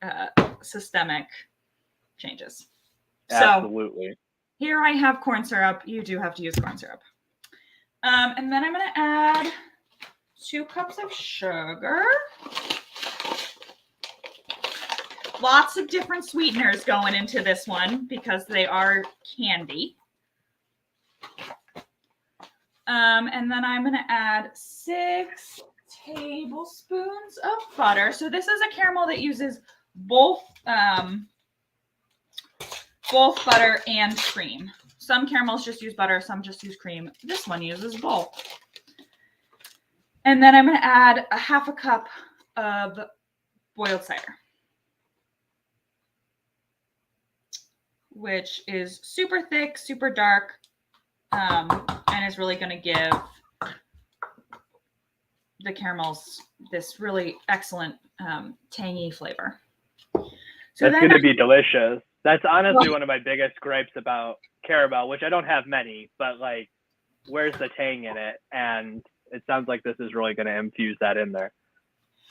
systemic changes. Absolutely. So here I have corn syrup. You do have to use corn syrup. And then I'm going to add 2 cups of sugar. Lots of different sweeteners going into this one because they are candy. And then I'm going to add 6 tablespoons of butter. So this is a caramel that uses both butter and cream. Some caramels just use butter, some just use cream. This one uses both. And then I'm going to add a 1/2 cup of boiled cider, which is super thick, super dark, and is really going to give the caramels this really excellent tangy flavor. So that's going to be delicious. That's honestly one of my biggest gripes about caramel, which I don't have many, but like, where's the tang in it? And it sounds like this is really going to infuse that in there.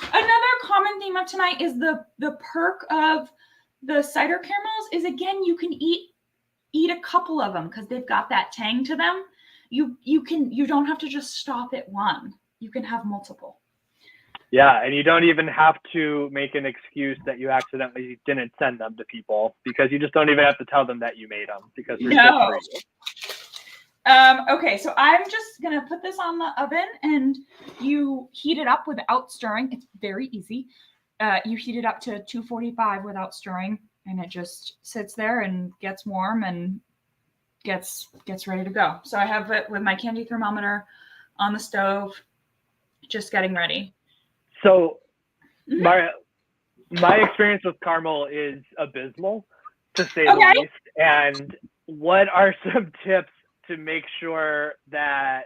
Another common theme of tonight is the perk of the cider caramels is, again, you can eat a couple of them because they've got that tang to them. You don't have to just stop at one. You can have multiple. Yeah, and you don't even have to make an excuse that you accidentally didn't send them to people, because you just don't even have to tell them that you made them, because they're still for you. Okay, so I'm just going to put this on the oven, and you heat it up without stirring. It's very easy. You heat it up to 245 without stirring, and it just sits there and gets warm and gets ready to go. So I have it with my candy thermometer on the stove, just getting ready. So my experience with caramel is abysmal, to say the least. And what are some tips to make sure that,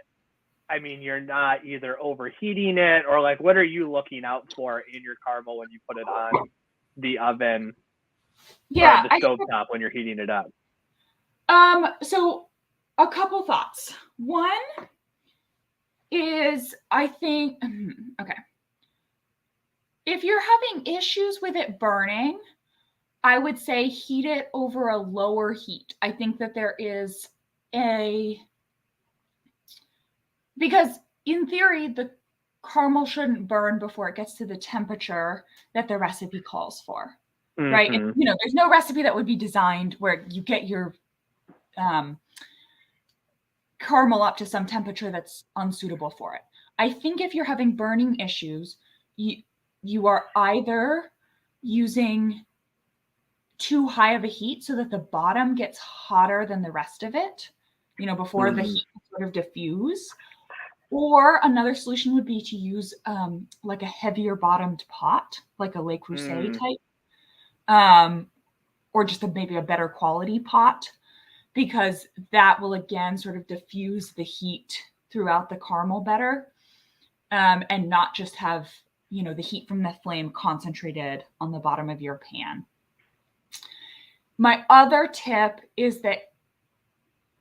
I mean, you're not either overheating it, or like, what are you looking out for in your caramel when you put it on the oven or the stovetop when you're heating it up? So a couple thoughts. One is, I think, okay. If you're having issues with it burning, I would say heat it over a lower heat. I think that there is because in theory, the caramel shouldn't burn before it gets to the temperature that the recipe calls for, right? And, there's no recipe that would be designed where you get your caramel up to some temperature that's unsuitable for it. I think if you're having burning issues, you are either using too high of a heat so that the bottom gets hotter than the rest of it, before the heat sort of diffuse. Or another solution would be to use like a heavier bottomed pot, like a Le Creuset type, or just maybe a better quality pot. because that will again sort of diffuse the heat throughout the caramel better, and not just have, you know, the heat from the flame concentrated on the bottom of your pan. My other tip is that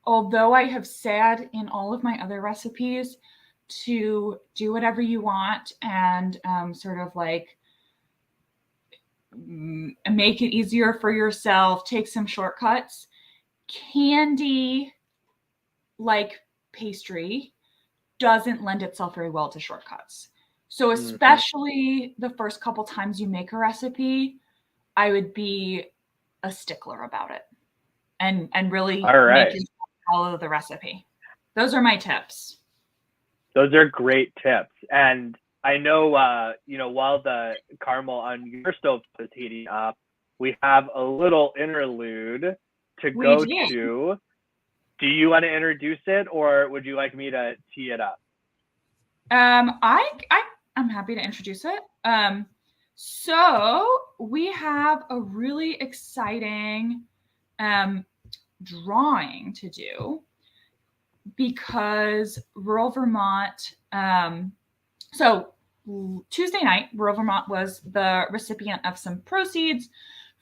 although I have said in all of my other recipes to do whatever you want and sort of like make it easier for yourself, take some shortcuts, candy like pastry doesn't lend itself very well to shortcuts. So especially the first couple times you make a recipe, I would be a stickler about it and really make yourself follow the recipe. Those are my tips. Those are great tips. And I know, you know, while the caramel on your stove is heating up, we have a little interlude to go to. Do you want to introduce it, or would you like me to tee it up? I'm happy to introduce it. So we have a really exciting drawing to do because rural Vermont, so Tuesday night, rural Vermont was the recipient of some proceeds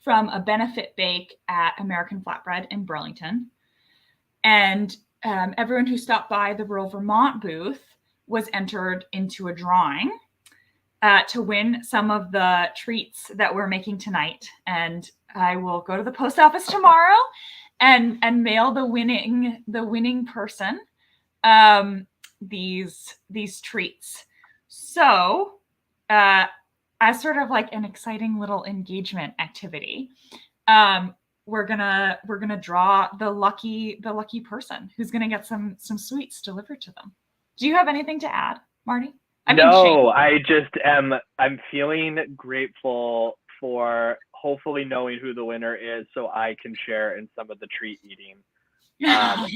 from a benefit bake at American Flatbread in Burlington. And everyone who stopped by the rural Vermont booth was entered into a drawing to win some of the treats that we're making tonight. And I will go to the post office tomorrow and mail the winning person these treats. So as sort of like an exciting little engagement activity, we're gonna draw the lucky person who's gonna get some sweets delivered to them. Do you have anything to add, Marty? I'm feeling grateful for hopefully knowing who the winner is, so I can share in some of the treat eating. So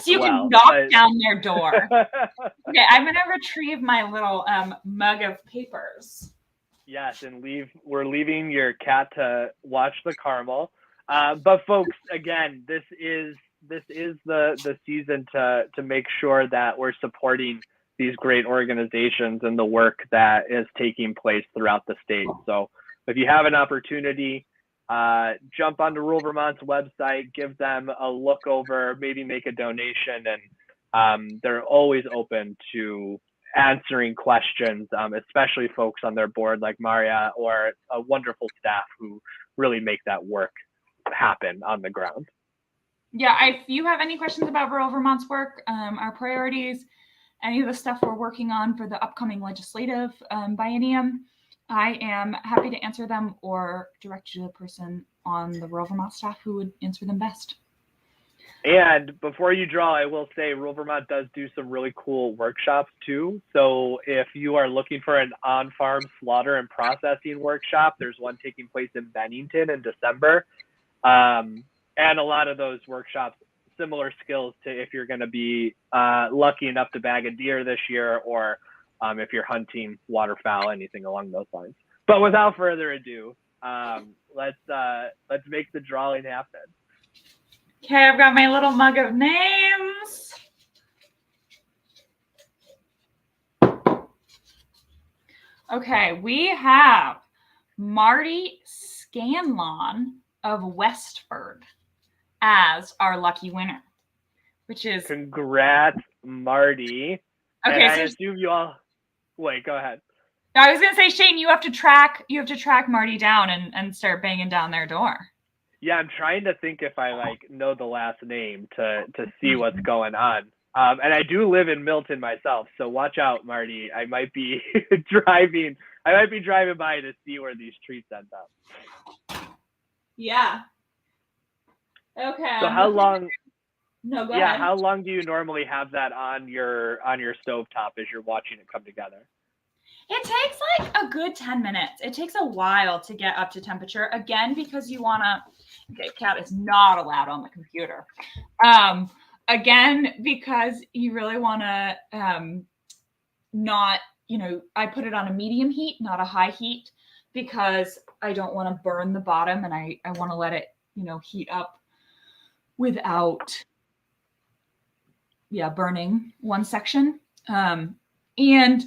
you can knock down their door. Okay, I'm gonna retrieve my little mug of papers. Yes, and we're leaving your cat to watch the caramel. But folks, again, this is the season to make sure that we're supporting these great organizations and the work that is taking place throughout the state. So if you have an opportunity, jump onto Rural Vermont's website, give them a look over, maybe make a donation, and they're always open to answering questions, especially folks on their board like Marya or a wonderful staff who really make that work happen on the ground. Yeah, if you have any questions about Rural Vermont's work, our priorities, any of the stuff we're working on for the upcoming legislative biennium, I am happy to answer them or direct you to the person on the Rural Vermont staff who would answer them best. And before you draw, I will say Rural Vermont does do some really cool workshops too. So if you are looking for an on-farm slaughter and processing workshop, there's one taking place in Bennington in December. And a lot of those workshops, similar skills to if you're going to be lucky enough to bag a deer this year, or if you're hunting waterfowl, anything along those lines. But without further ado, let's make the drawing happen. Okay, I've got my little mug of names. Okay, we have Marty Scanlon of Westford as our lucky winner, which is... Congrats, Marty. Okay, and I assume you all... Wait, go ahead. I was going to say, Shane, you have to track Marty down and start banging down their door. Yeah, I'm trying to think if I know the last name to see what's going on. And I do live in Milton myself, so watch out, Marty. I might be driving by to see where these treats end up. Yeah. Okay. So how long? No, go ahead. How long do you normally have that on your stovetop as you're watching it come together? It takes like a good 10 minutes. It takes a while to get up to temperature. Again, because you want to... Okay, cat is not allowed on the computer. Again, because you really want to not, I put it on a medium heat, not a high heat, because I don't want to burn the bottom, and I want to let it, heat up without burning one section. And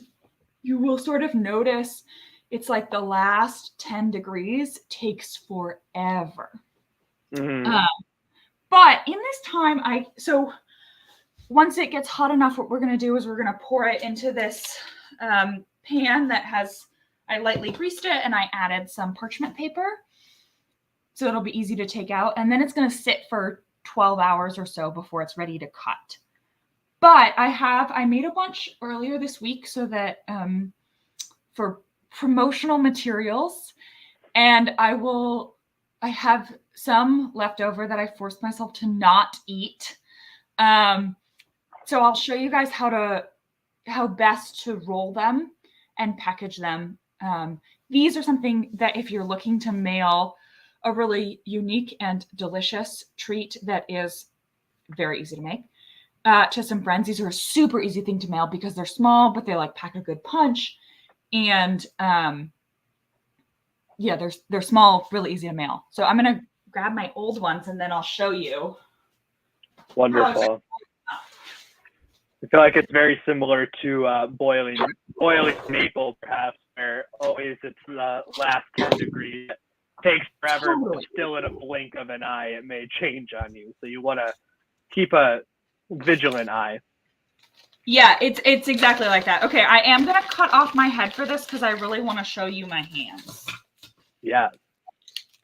you will sort of notice it's like the last 10 degrees takes forever. Mm-hmm. But in this time, so once it gets hot enough, what we're going to do is we're going to pour it into this pan that I lightly greased it, and I added some parchment paper. So it'll be easy to take out. And then it's going to sit for 12 hours or so before it's ready to cut. But I made a bunch earlier this week so that for promotional materials, and I have some left over that I forced myself to not eat. So I'll show you guys how best to roll them and package them. These are something that if you're looking to mail a really unique and delicious treat that is very easy to make to some friends, these are a super easy thing to mail because they're small, but they like pack a good punch. And they're small, really easy to mail. So I'm going to grab my old ones and then I'll show you. Wonderful. I feel like it's very similar to boiling maple, perhaps, where always it's the last 10 degrees. It takes forever, but still in a blink of an eye, it may change on you. So you want to keep a vigilant eye. Yeah, it's exactly like that. Okay, I am going to cut off my head for this because I really want to show you my hands. Yeah.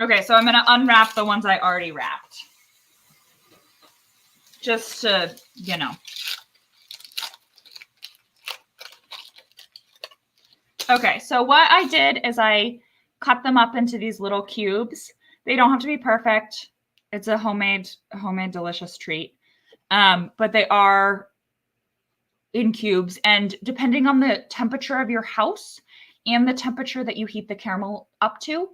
Okay, so I'm going to unwrap the ones I already wrapped. Just to, Okay, so what I did is I cut them up into these little cubes. They don't have to be perfect. It's a homemade delicious treat. But they are in cubes, and depending on the temperature of your house and the temperature that you heat the caramel up to,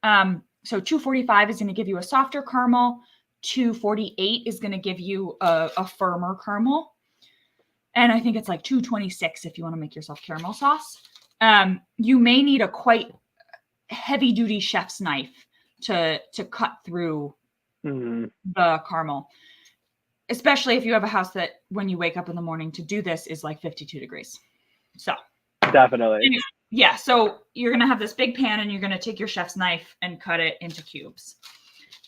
so 245 is going to give you a softer caramel. 248 is going to give you a firmer caramel. And I think it's like 226 if you want to make yourself caramel sauce. You may need a quite heavy-duty chef's knife to cut through the caramel, especially if you have a house that when you wake up in the morning to do this is like 52 degrees. So definitely. Yeah, so you're going to have this big pan and you're going to take your chef's knife and cut it into cubes.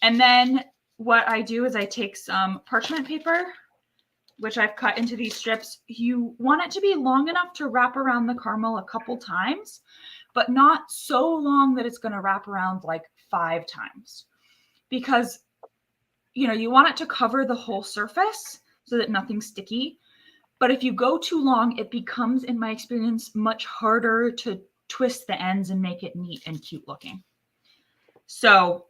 And then what I do is I take some parchment paper, which I've cut into these strips. You want it to be long enough to wrap around the caramel a couple times, but not so long that it's going to wrap around like 5 times. Because, you want it to cover the whole surface so that nothing's sticky. But if you go too long, it becomes, in my experience, much harder to twist the ends and make it neat and cute looking. So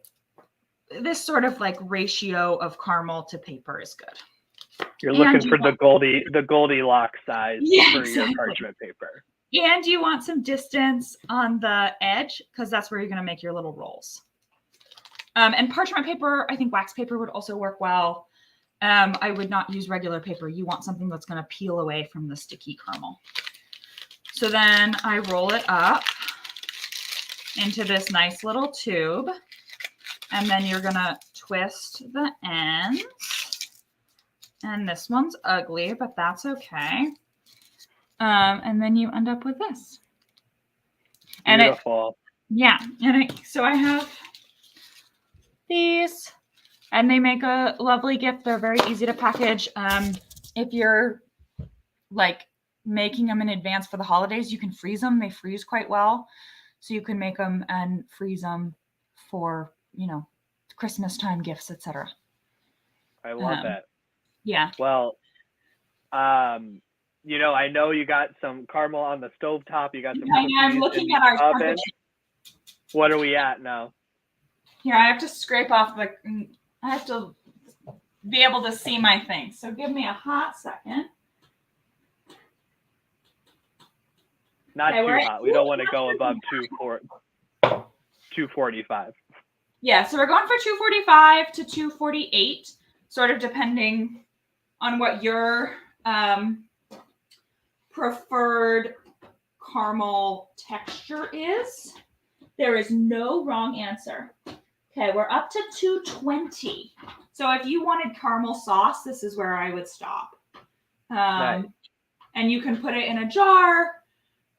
this sort of like ratio of caramel to paper is good. You're looking for the Goldilocks size for your parchment paper. And you want some distance on the edge because that's where you're going to make your little rolls. And parchment paper, I think wax paper would also work well. I would not use regular paper. You want something that's going to peel away from the sticky caramel. So then I roll it up into this nice little tube. And then you're going to twist the ends. And this one's ugly, but that's okay. And then you end up with this. And beautiful. So I have these, and they make a lovely gift. They're very easy to package. If you're like making them in advance for the holidays, you can freeze them. They freeze quite well. So you can make them and freeze them for, Christmas time gifts, etc. I love that. Yeah. Well, I know you got some caramel on the stovetop. You got some cookies I'm looking in at our the oven. temperature. What are we at now? Here, I have to scrape off I have to be able to see my thing. So give me a hot second. Not too hot. We don't want to go above 245. Yeah, so we're going for 245 to 248, sort of depending on what your preferred caramel texture is. There is no wrong answer. Okay, we're up to 220. So if you wanted caramel sauce, this is where I would stop. Nice. And you can put it in a jar.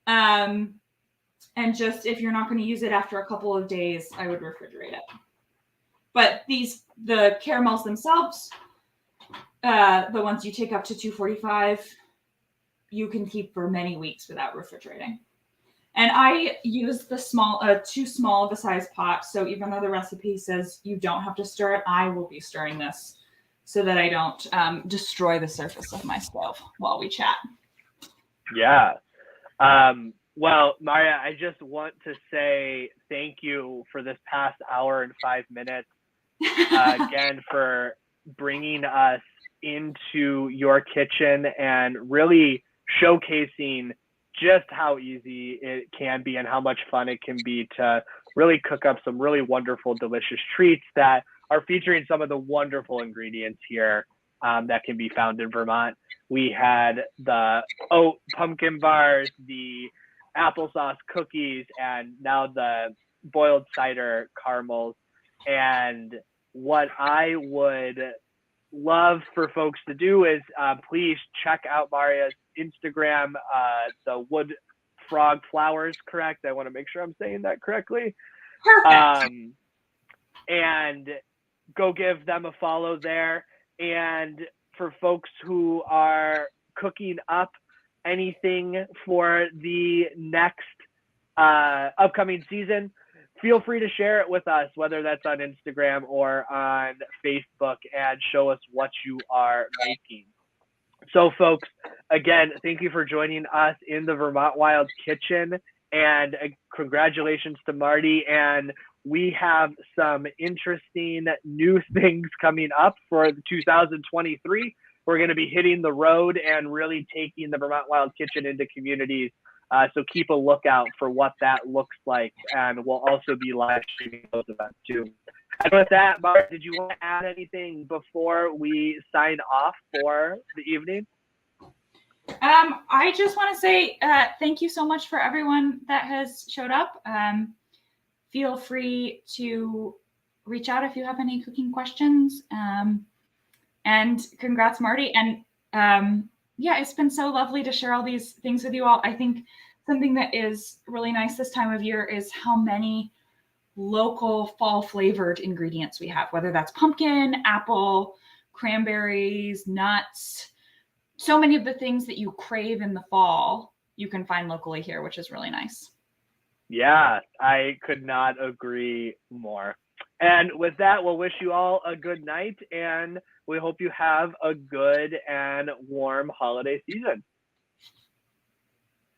And just, if you're not going to use it after a couple of days, I would refrigerate it. But the caramels themselves, the ones you take up to 245, you can keep for many weeks without refrigerating. And I use the too small of a size pot. So even though the recipe says you don't have to stir it, I will be stirring this so that I don't destroy the surface of my stove while we chat. Yeah. Well, Marya, I just want to say thank you for this past hour and 5 minutes. Again, for bringing us into your kitchen and really showcasing just how easy it can be and how much fun it can be to really cook up some really wonderful, delicious treats that are featuring some of the wonderful ingredients here that can be found in Vermont. We had the oat pumpkin bars, the applesauce cookies, and now the boiled cider caramels. And what I would love for folks to do is please check out Marya's Instagram, the Wood Frog Flowers, correct? I want to make sure I'm saying that correctly. Perfect. And go give them a follow there. And for folks who are cooking up anything for the next upcoming season, feel free to share it with us, whether that's on Instagram or on Facebook, and show us what you are making. So, folks, again, thank you for joining us in the Vermont Wild Kitchen, and congratulations to Marty. And we have some interesting new things coming up for 2023. We're going to be hitting the road and really taking the Vermont Wild Kitchen into communities. So keep a lookout for what that looks like, and we'll also be live streaming those events too. And with that, Mark, did you want to add anything before we sign off for the evening? I just want to say thank you so much for everyone that has showed up. Feel free to reach out if you have any cooking questions. And congrats, Marty. And yeah, it's been so lovely to share all these things with you all. I think something that is really nice this time of year is how many local fall flavored ingredients we have, whether that's pumpkin, apple, cranberries, nuts. So many of the things that you crave in the fall, you can find locally here, which is really nice. Yeah, I could not agree more. And with that, we'll wish you all a good night, and we hope you have a good and warm holiday season.